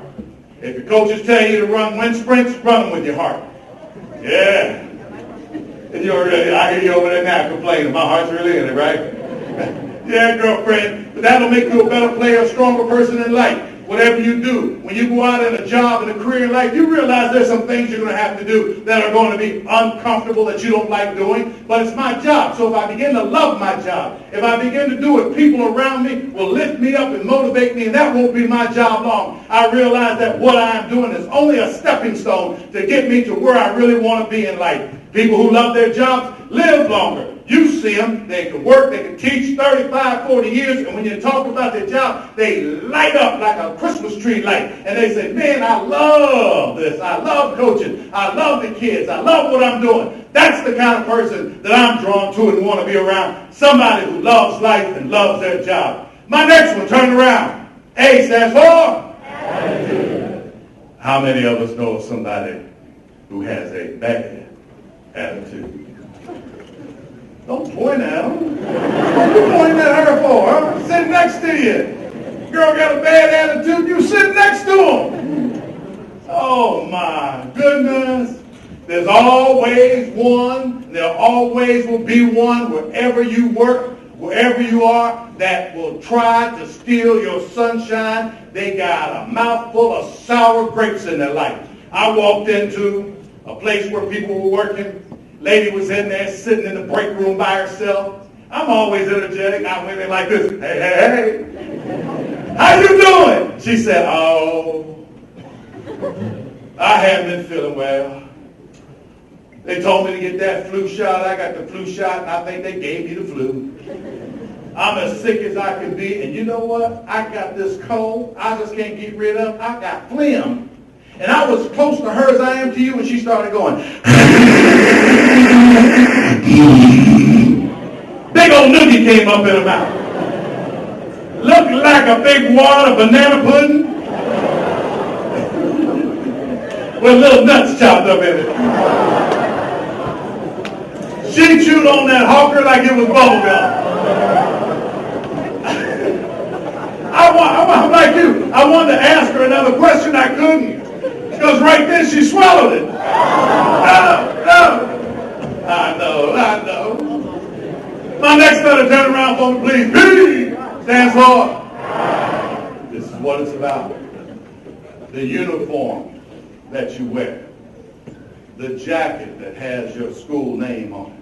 If your coaches tell you to run wind sprints, run them with your heart. Yeah. And I hear you over there now complaining. My heart's really in it, right? Yeah, girlfriend. But that'll make you a better player, a stronger person in life. Whatever you do, when you go out in a job and a career in life, you realize there's some things you're going to have to do that are going to be uncomfortable, that you don't like doing. But it's my job. So if I begin to love my job, if I begin to do it, people around me will lift me up and motivate me, and that won't be my job long. I realize that what I am doing is only a stepping stone to get me to where I really want to be in life. People who love their jobs live longer. You see them, they can work, they can teach 35, 40 years, and when you talk about their job, they light up like a Christmas tree light. And they say, man, I love this. I love coaching. I love the kids. I love what I'm doing. That's the kind of person that I'm drawn to and want to be around. Somebody who loves life and loves their job. My next one, turn around. A stands for? Attitude. How many of us know of somebody who has a bad attitude? Don't point at them. What are you pointing at her for? I'm sitting next to you. Girl got a bad attitude, you sit next to him. Oh my goodness. There's always one, there always will be one wherever you work, wherever you are, that will try to steal your sunshine. They got a mouthful of sour grapes in their life. I walked into a place where people were working. Lady was in there sitting in the break room by herself. I'm always energetic. I went in like this. Hey, hey, hey. How you doing? She said, oh, I haven't been feeling well. They told me to get that flu shot. I got the flu shot, and I think they gave me the flu. I'm as sick as I can be, and you know what? I got this cold I just can't get rid of. I got phlegm. And I was close to her as I am to you, and she started going. Big old noogie came up in her mouth. Looked like a big wad of banana pudding with little nuts chopped up in it. She chewed on that hawker like it was bubble gum. I'm like you. I wanted to ask her another question. I couldn't. Because right then she swallowed it. I know. My next letter, turn around for me, please. B stands for. This is what it's about. The uniform that you wear. The jacket that has your school name on it.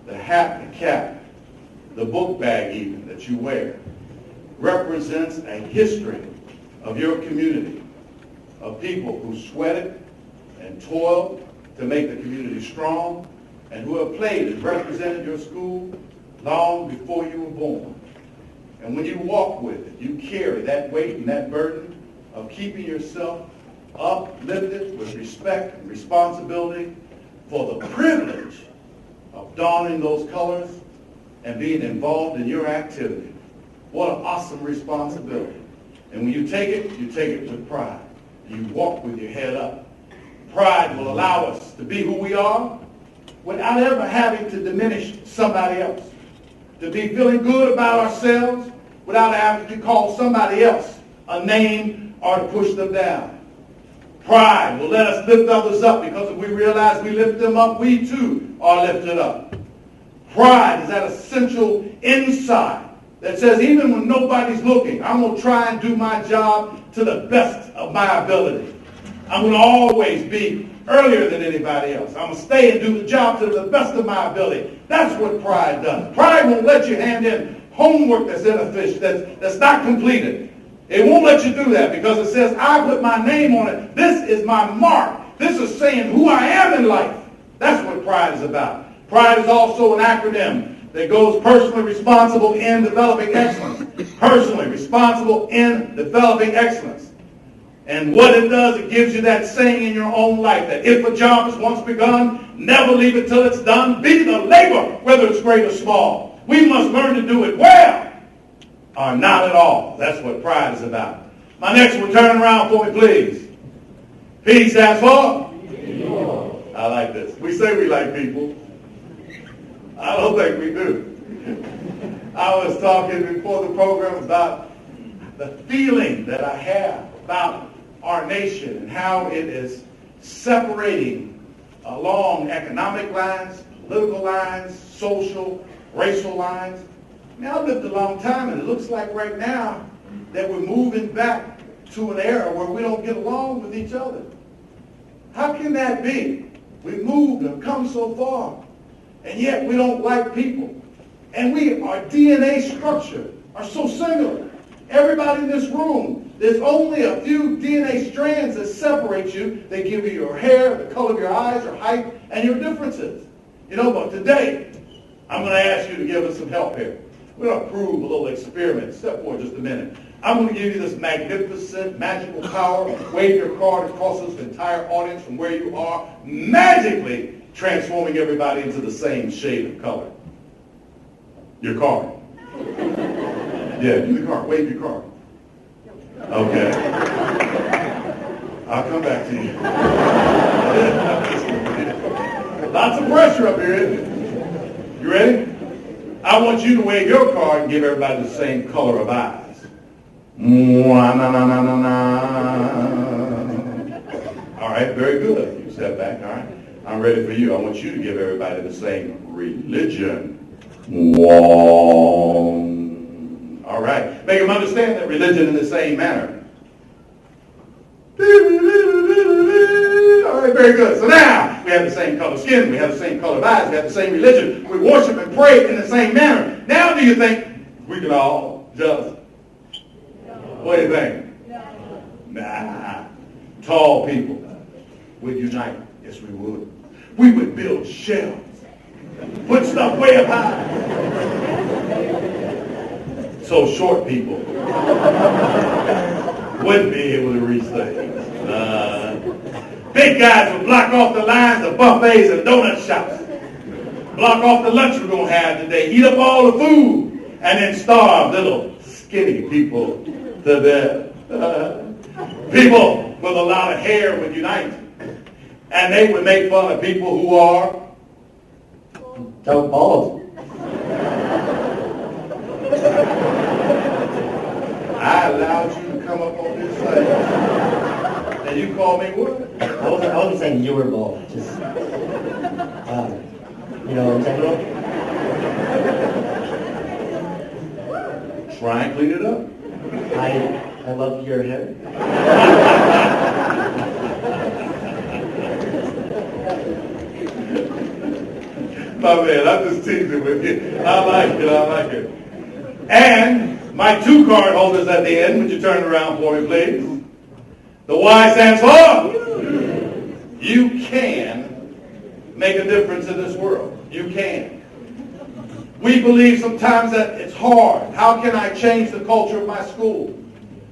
The hat, the cap, the book bag even that you wear represents a history of your community, of people who sweated and toiled to make the community strong and who have played and represented your school long before you were born. And when you walk with it, you carry that weight and that burden of keeping yourself uplifted with respect and responsibility for the privilege of donning those colors and being involved in your activity. What an awesome responsibility. And when you take it with pride. You walk with your head up. Pride will allow us to be who we are without ever having to diminish somebody else. To be feeling good about ourselves without having to call somebody else a name or to push them down. Pride will let us lift others up because if we realize we lift them up, we too are lifted up. Pride is that essential insight that says even when nobody's looking, I'm going to try and do my job to the best of my ability. I'm going to always be earlier than anybody else. I'm going to stay and do the job to the best of my ability. That's what pride does. Pride won't let you hand in homework that's inefficient, that's not completed. It won't let you do that because it says, I put my name on it. This is my mark. This is saying who I am in life. That's what pride is about. Pride is also an acronym that goes personally responsible in developing excellence. Personally responsible in developing excellence. And what it does, it gives you that saying in your own life that if a job is once begun, never leave it till it's done. Be the labor, whether it's great or small. We must learn to do it well or not at all. That's what pride is about. My next one, turn around for me, please. P stands for? People. I like this. We say we like people. I don't think we do. I was talking before the program about the feeling that I have about our nation and how it is separating along economic lines, political lines, social, racial lines. I mean, I've lived a long time, and it looks like right now that we're moving back to an era where we don't get along with each other. How can that be? We've moved and come so far, and yet we don't like people. And our DNA structure are so similar. Everybody in this room, there's only a few DNA strands that separate you. They give you your hair, the color of your eyes, your height, and your differences. You know, but today, I'm going to ask you to give us some help here. We're going to prove a little experiment. Step forward just a minute. I'm going to give you this magnificent, magical power. Wave your card across this entire audience from where you are, magically transforming everybody into the same shade of color. Your card. Yeah, do the card. Wave your card. Okay. I'll come back to you. Lots of pressure up here, isn't it? You ready? I want you to wave your card and give everybody the same color of eyes. All right, very good. You step back, all right? I'm ready for you. I want you to give everybody the same religion. All right. Make them understand that religion in the same manner. All right, very good. So now we have the same color skin, we have the same color of eyes, we have the same religion. We worship and pray in the same manner. Now do you think we can all just... What do you think? Nah. Tall people would unite. Yes, we would. we would build shelves, put stuff way up high. So short people wouldn't be able to reach things. Big guys would block off the lines of buffets and donut shops. Block off the lunch we're going to have today. Eat up all the food and then starve little skinny people to death. People with a lot of hair would unite. And they would make fun of people who are so bald. I allowed you to come up on this side. And you call me what? I wasn't saying you were bald. Just, you know what I'm saying? Try and clean it up. I love your hair. My man, I'm just teasing with you. I like it. And my 2 card holders at the end, would you turn around for me, please? The Y stands for you can make a difference in this world. You can. We believe sometimes that it's hard. How can I change the culture of my school?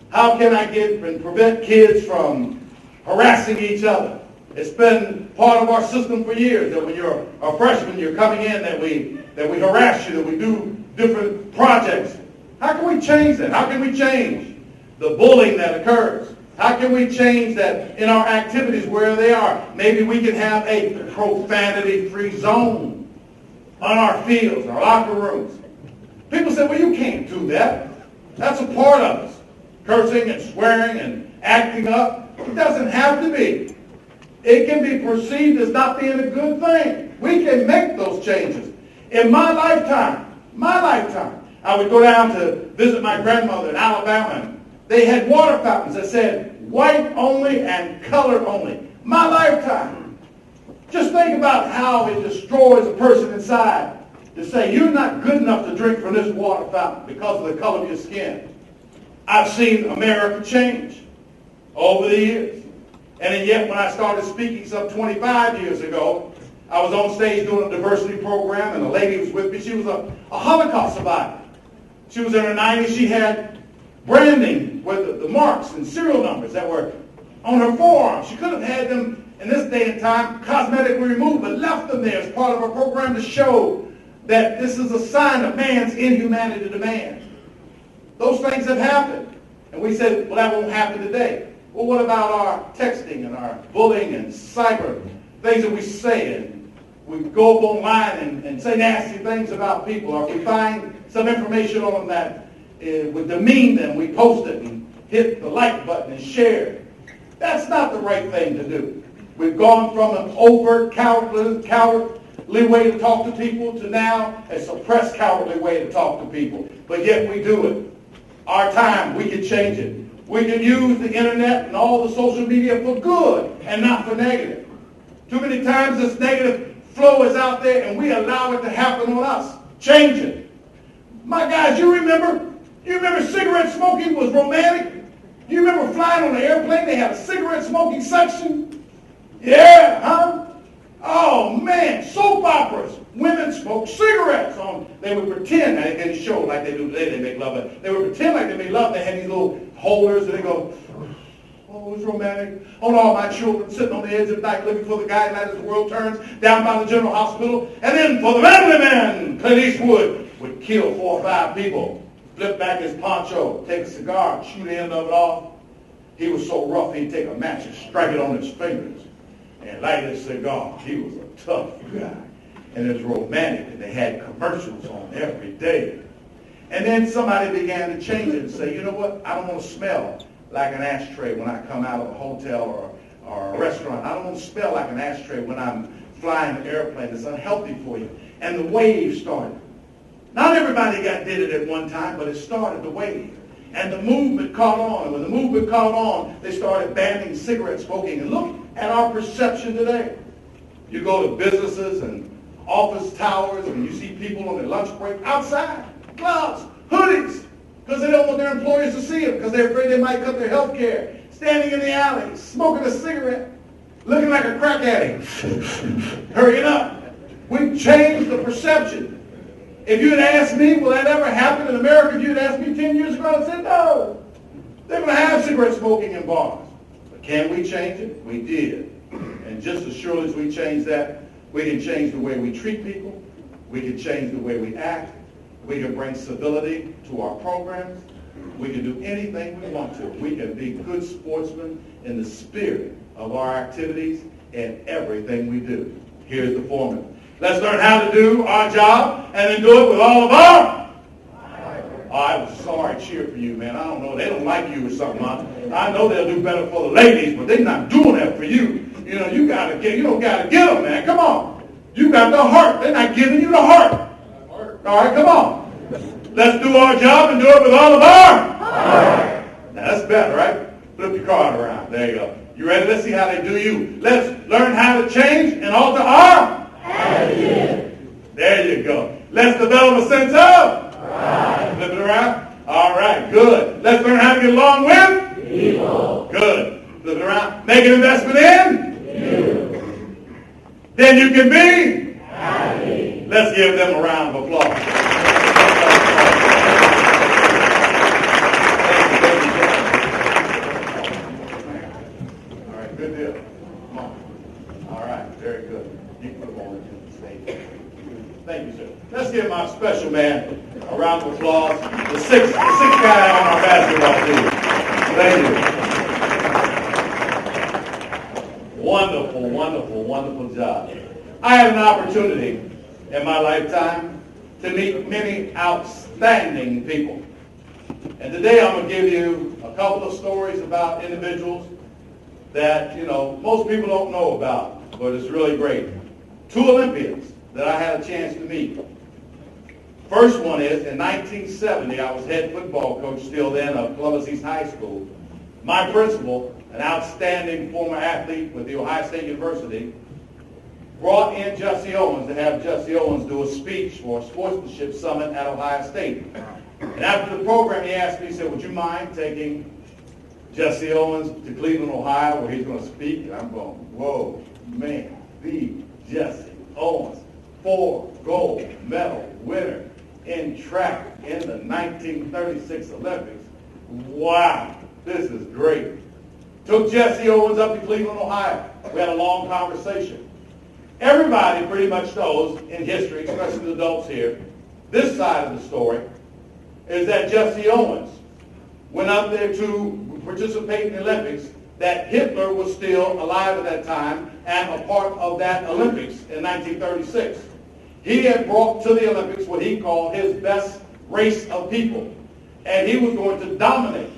How can I get and prevent kids from harassing each other? It's been part of our system for years that when you're a freshman, you're coming in, that we harass you, that we do different projects. How can we change that? How can we change the bullying that occurs? How can we change that in our activities where they are? Maybe we can have a profanity-free zone on our fields, our locker rooms. People say, well, you can't do that. That's a part of us. Cursing and swearing and acting up. It doesn't have to be. It can be perceived as not being a good thing. We can make those changes. In my lifetime, I would go down to visit my grandmother in Alabama, and they had water fountains that said white only and colored only. My lifetime. Just think about how it destroys a person inside to say you're not good enough to drink from this water fountain because of the color of your skin. I've seen America change over the years. And yet when I started speaking some 25 years ago, I was on stage doing a diversity program, and a lady was with me. She was a Holocaust survivor. She was in her 90s. She had branding with the marks and serial numbers that were on her forearm. She could have had them in this day and time cosmetically removed, but left them there as part of her program to show that this is a sign of man's inhumanity to man. Those things have happened. And we said, well, that won't happen today. Well, what about our texting and our bullying and cyber things that we say? And we go up online and say nasty things about people. Or if we find some information on them that would demean them, we post it and hit the like button and share it. That's not the right thing to do. We've gone from an overt, cowardly way to talk to people to now a suppressed, cowardly way to talk to people. But yet we do it. Our time, we can change it. We can use the internet and all the social media for good and not for negative. Too many times this negative flow is out there and we allow it to happen on us. Change it. My guys, you remember cigarette smoking was romantic? You remember flying on an airplane, they had a cigarette smoking section? Yeah, huh? Oh man, soap operas. Women smoke cigarettes on. They would pretend, they didn't show like they do today, they make love. They would pretend like they make love. They had these little holders and they go, oh, it's romantic. Oh, all my children sitting on the edge of the night looking for the guiding light as the world turns down by the General Hospital. And then for the manly man, Clint Eastwood would kill 4 or 5 people, flip back his poncho, take a cigar, shoot the end of it off. He was so rough he'd take a match and strike it on his fingers and light his cigar. He was a tough guy. And it was romantic, and they had commercials on every day. And then somebody began to change it and say, you know what, I don't want to smell like an ashtray when I come out of a hotel or a restaurant. I don't want to smell like an ashtray when I'm flying an airplane. It's unhealthy for you. And the wave started. Not everybody did it at one time, but it started the wave. And the movement caught on. And when the movement caught on, they started banning cigarette smoking. And look at our perception today. You go to businesses and office towers, and you see people on their lunch break outside, gloves, hoodies, because they don't want their employers to see them, because they're afraid they might cut their health care, standing in the alley, smoking a cigarette. looking like a crack addict, hurrying up. We've changed the perception. If you had asked me, will that ever happen in America? If you had asked me 10 years ago, I'd say no. They're going to have cigarette smoking in bars. But can we change it? We did. And just as surely as we change that, we can change the way we treat people. We can change the way we act. We can bring civility to our programs. We can do anything we want to. We can be good sportsmen in the spirit of our activities and everything we do. Here's the formula. Let's learn how to do our job and then do it with all of our. I was sorry, cheer for you, man. I don't know. They don't like you or something. I know they'll do better for the ladies, but they're not doing that for you. You know, you don't gotta get them, man. Come on. You got the heart. They're not giving you the heart. All right, come on. Let's do our job and do it with all of our heart. Now that's better, right? Flip your card around. There you go. You ready? Let's see how they do you. Let's learn how to change and alter our attitude. There you go. Let's develop a sense of pride. Flip it around. All right, good. Let's learn how to get along with people. Good. Flip it around. Make an investment in you. Then you can be happy. Let's give them a round of applause. Good deal. Come on. All right, very good. You can put them on the stage. Thank you, sir. Let's give my special man a round of applause. The sixth guy on our basketball team. Thank you. Wonderful, wonderful, wonderful job. I had an opportunity in my lifetime to meet many outstanding people. And today I'm going to give you a couple of stories about individuals that, most people don't know about, but it's really great. 2 Olympians that I had a chance to meet. First one is, in 1970, I was head football coach still then of Columbus East High School. My principal, an outstanding former athlete with the Ohio State University, brought in Jesse Owens to have Jesse Owens do a speech for a Sportsmanship Summit at Ohio State. And after the program, he asked me, he said, would you mind taking Jesse Owens to Cleveland, Ohio, where he's going to speak? And I'm going, whoa, man, the Jesse Owens, 4 gold medal winner in track in the 1936 Olympics. Wow, this is great. Took Jesse Owens up to Cleveland, Ohio. We had a long conversation. Everybody pretty much knows in history, especially the adults here, this side of the story is that Jesse Owens went up there to participate in the Olympics, that Hitler was still alive at that time and a part of that Olympics in 1936. He had brought to the Olympics what he called his best race of people. And he was going to dominate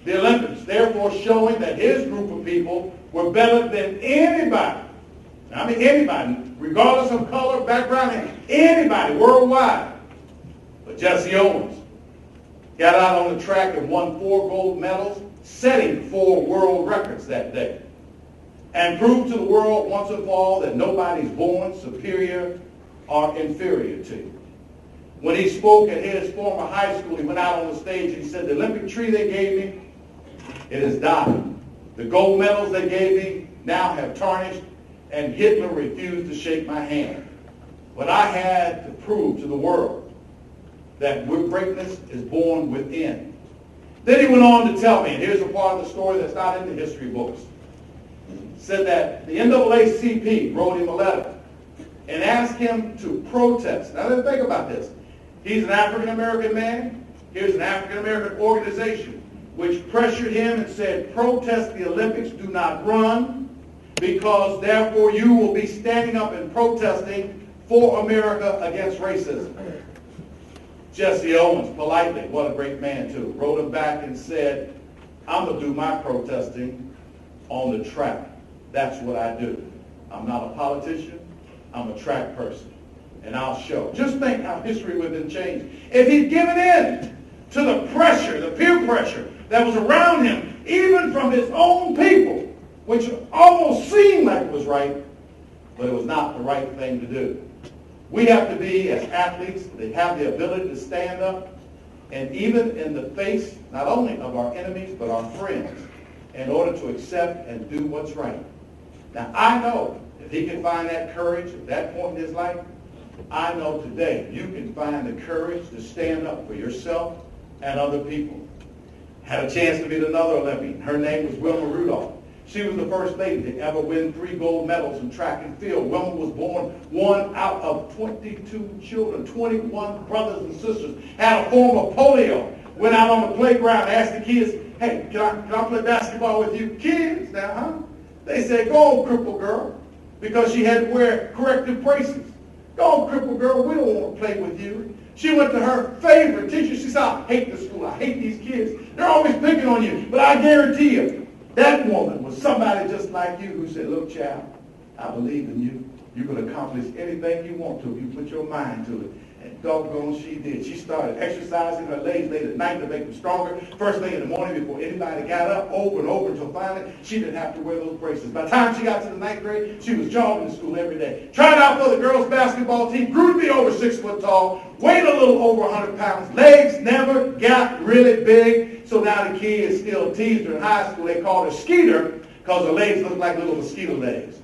the Olympics, therefore showing that his group of people were better than anybody. I mean anybody, regardless of color, background, anybody worldwide. But Jesse Owens got out on the track and won 4 gold medals, setting 4 world records that day, and proved to the world once and for all that nobody's born superior or inferior to you. When he spoke at his former high school, he went out on the stage and he said, the Olympic tree they gave me, it has died. The gold medals they gave me now have tarnished, and Hitler refused to shake my hand. But I had to prove to the world that greatness is born within. Then he went on to tell me, and here's a part of the story that's not in the history books, said that the NAACP wrote him a letter and asked him to protest. Now let's think about this. He's an African-American man. Here's an African-American organization which pressured him and said, protest the Olympics, do not run, because therefore you will be standing up and protesting for America against racism. Jesse Owens, politely, what a great man too, wrote him back and said, I'm going to do my protesting on the track. That's what I do. I'm not a politician. I'm a track person. And I'll show. Just think how history would have been changed if he'd given in to the pressure, the peer pressure that was around him, even from his own people, which almost seemed like it was right, but it was not the right thing to do. We have to be, as athletes, that have the ability to stand up, and even in the face, not only of our enemies, but our friends, in order to accept and do what's right. Now, I know if he can find that courage at that point in his life, I know today you can find the courage to stand up for yourself and other people. Had a chance to meet another Olympian. Her name was Wilma Rudolph. She was the first lady to ever win 3 gold medals in track and field. Wilma was born one out of 22 children, 21 brothers and sisters, had a form of polio, went out on the playground, asked the kids, hey, can I play basketball with you? Kids, now, huh? They said, go on, cripple girl, because she had to wear corrective braces. Go on, cripple girl, we don't want to play with you. She went to her favorite teacher. She said, I hate the school. I hate these kids. They're always picking on you. But I guarantee you, that woman was somebody just like you who said, look, child, I believe in you. You can accomplish anything you want to if you put your mind to it. And doggone, she did. She started exercising her legs late at night to make them stronger. First thing in the morning before anybody got up, over and over until finally she didn't have to wear those braces. By the time she got to the 9th grade, she was jogging to school every day. Tried out for the girls' basketball team, grew to be over 6 foot tall, weighed a little over 100 pounds. Legs never got really big, so now the kids still teased her in high school. They called her Skeeter because her legs looked like little mosquito legs.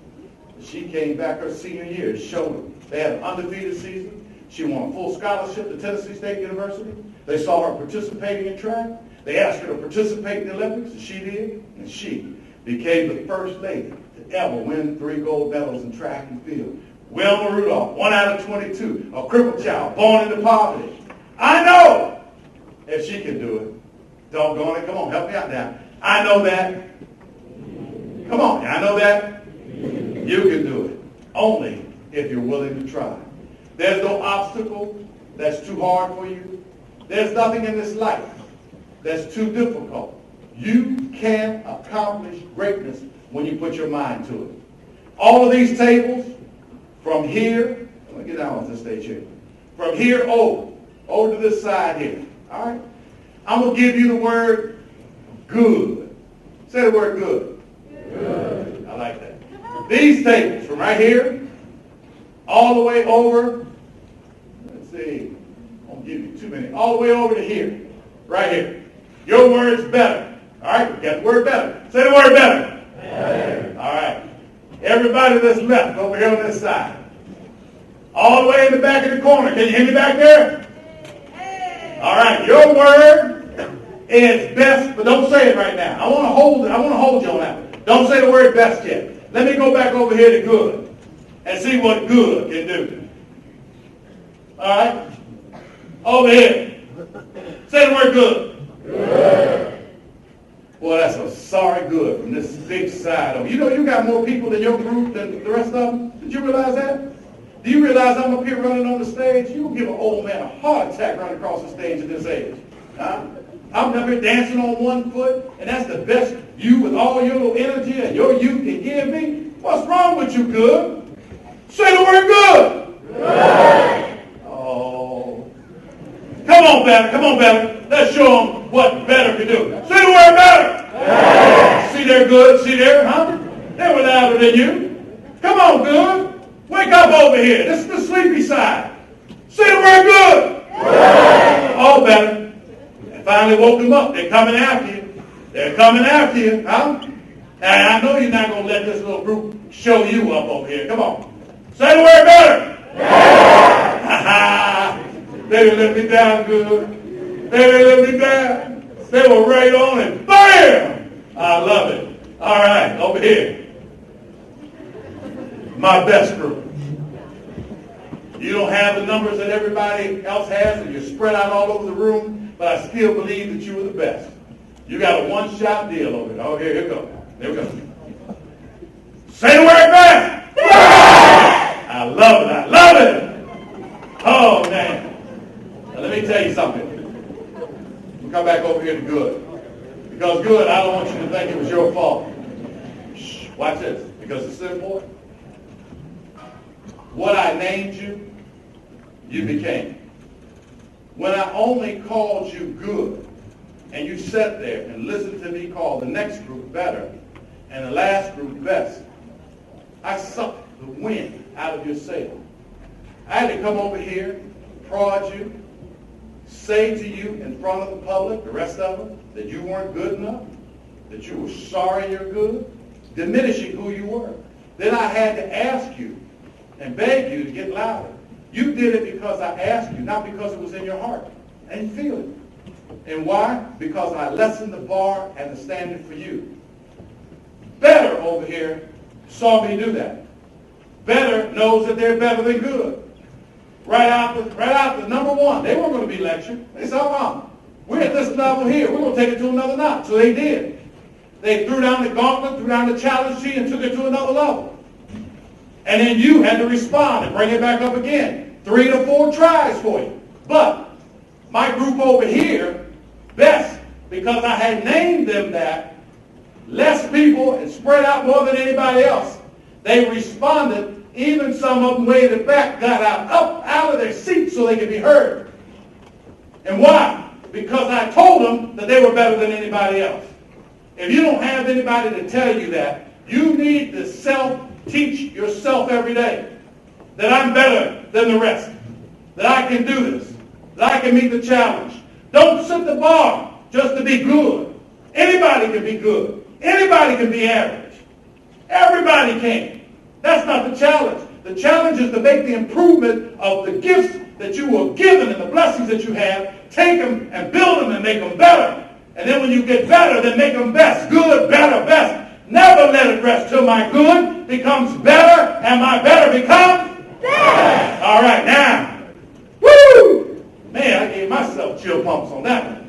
She came back her senior year and showed them. They had an undefeated season. She won a full scholarship to Tennessee State University. They saw her participating in track. They asked her to participate in the Olympics, and she did. And she became the first lady to ever win 3 gold medals in track and field. Wilma Rudolph, 1 out of 22, a crippled child, born into poverty. I know if she can do it. Doggone it. Come on, help me out now. I know that. Come on, I know that. You can do it. Only if you're willing to try. There's no obstacle that's too hard for you. There's nothing in this life that's too difficult. You can accomplish greatness when you put your mind to it. All of these tables, from here, let me get down off this stage here. From here over to this side here. All right? I'm going to give you the word good. Say the word good. Good. I like that. These tables, from right here, all the way over, let's see, I won't give you too many, all the way over to here, right here. Your word's better. All right, we got the word better. Say the word better. Better. All right. Everybody that's left over here on this side, all the way in the back of the corner. Can you hear me back there? All right, your word is best, but don't say it right now. I want to hold you on that one. Don't say the word best yet. Let me go back over here to good and see what good can do. All right? Over here. Say the word good. Good. Boy, that's a sorry good from this big side. You know you got more people in your group than the rest of them? Did you realize that? Do you realize I'm up here running on the stage? You will give an old man a heart attack running across the stage at this age. Huh? I'm up here dancing on one foot, and that's the best you with all your little energy and your youth can give me? What's wrong with you, good? Say the word good. Good. Oh. Come on, better. Come on, better. Let's show them what better can do. Say the word better. Good. See there, good. See there, huh? They were louder than you. Come on, good. Wake up over here. This is the sleepy side. Say the word good. Good. Oh, better. And finally woke them up. They're coming after you. They're coming after you, huh? And I know you're not going to let this little group show you up over here. Come on. Say the word better. Yeah. They didn't let me down good. They didn't let me down. They were right on it. Bam! I love it. All right, over here. My best group. You don't have the numbers that everybody else has, and you're spread out all over the room, but I still believe that you are the best. You got a one-shot deal over there. Oh, here we go. There we go. Say the word back. I love it. I love it. Oh, man. Now, let me tell you something. We'll come back over here to good. Because good, I don't want you to think it was your fault. Shh, watch this. Because it's simple. What I named you, you became. When I only called you good, and you sat there and listened to me call the next group better and the last group best, I sucked the wind out of your sail. I had to come over here, prod you, say to you in front of the public, the rest of them, that you weren't good enough, that you were sorry you're good, diminishing who you were. Then I had to ask you and beg you to get louder. You did it because I asked you, not because it was in your heart. And you feel it. And why? Because I lessened the bar and the standard for you. Better over here saw me do that. Better knows that they're better than good. Right out the number one. They weren't going to be lectured. They said, we're at this level here. We're going to take it to another notch. So they did. They threw down the gauntlet, threw down the challenge sheet, and took it to another level. And then you had to respond and bring it back up again. 3 to 4 tries for you. But my group over here, best, because I had named them that, less people and spread out more than anybody else. They responded. Even some of them way in the back got up out of their seats so they could be heard. And why? Because I told them that they were better than anybody else. If you don't have anybody to tell you that, you need to self-teach yourself every day that I'm better than the rest, that I can do this, that I can meet the challenge. Don't set the bar just to be good. Anybody can be good. Anybody can be average. Everybody can. That's not the challenge. The challenge is to make the improvement of the gifts that you were given and the blessings that you have, take them and build them and make them better. And then when you get better, then make them best. Good, better, best. Never let it rest till my good becomes better and my better becomes best. All right, now. Woo! Man, I gave myself chill bumps on that one.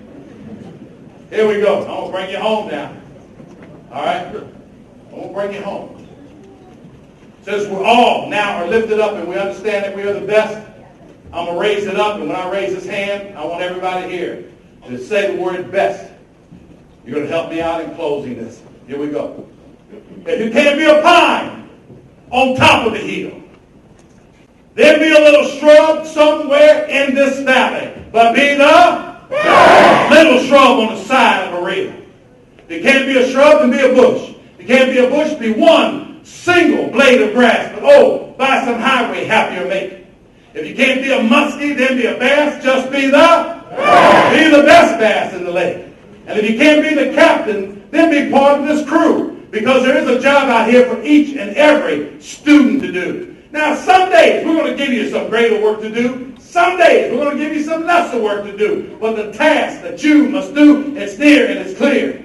Here we go. I'm going to bring you home now. All right? I'm going to bring you home. Since we're all now are lifted up and we understand that we are the best, I'm going to raise it up. And when I raise this hand, I want everybody here to say the word best. You're going to help me out in closing this. Here we go. If you can't be a pine on top of the hill, then be a little shrub somewhere in this valley. But be the little shrub on the side of a rail. If you can't be a shrub, then be a bush. If you can't be a bush, be one single blade of grass. But by some highway happier make. If you can't be a muskie, then be a bass. Just be the best bass in the lake. And if you can't be the captain, then be part of this crew. Because there is a job out here for each and every student to do. Now, some days we're going to give you some greater work to do. Some days we're going to give you some lesser work to do. But the task that you must do, it's near and it's clear.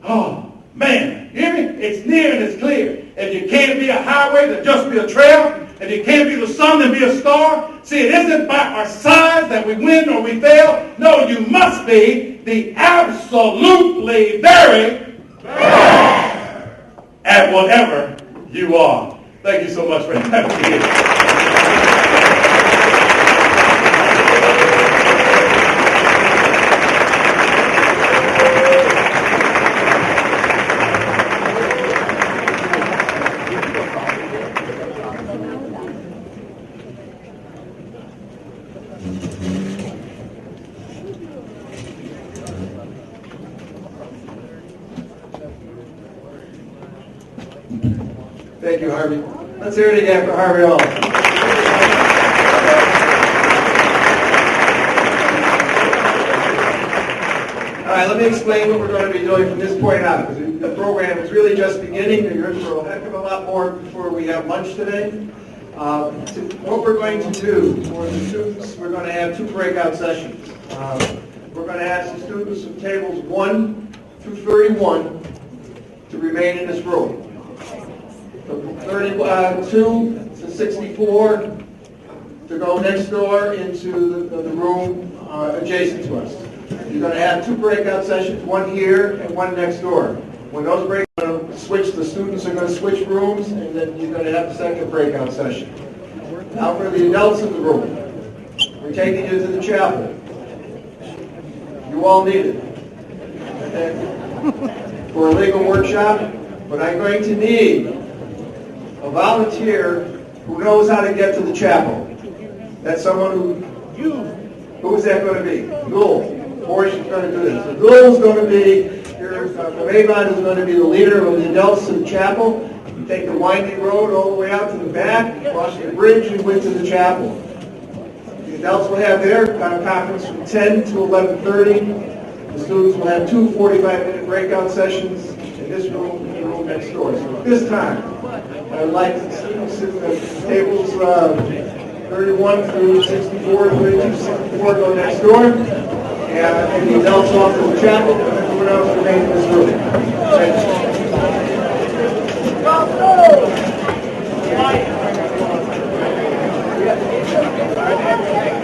Oh, man. You hear me? It's near and it's clear. If you can't be a highway, then just be a trail. If you can't be the sun, then be a star. See, it isn't by our size that we win or we fail. No, you must be the absolutely very best at whatever you are. Thank you so much for having me here. Thank you, Harvey. Let's hear it again for Harvey Alston. All right, let me explain what we're going to be doing from this point on, because the program is really just beginning. You're in for a heck of a lot more before we have lunch today. What we're going to do for the students, we're going to have 2 breakout sessions. We're going to ask the students from tables 1 through 31 to remain in this room. From 32 to 64 to go next door into the room adjacent to us. You're going to have 2 breakout sessions, one here and one next door. When those break, the students are going to switch rooms, and then you're going to have a second breakout session. Now for the adults in the room, we're taking you to the chapel. You all need it. Okay. For a legal workshop, but I'm going to need a volunteer who knows how to get to the chapel. That's someone who is that going to be? Ghoul. Portia's going to do this. So Ghoul is going to be, from Avon is going to be the leader of the adults in the chapel. You take the winding road all the way out to the back, cross the bridge, and go into the chapel. The adults will have their conference from 10 to 11:30. The students will have 2 45-minute breakout sessions in this room and the room next door. So at this time, I'd like to sit at tables 31 through 64, 32, 64 go next door. And anything else off to the chapel, and everyone else remain in this room. Thank you.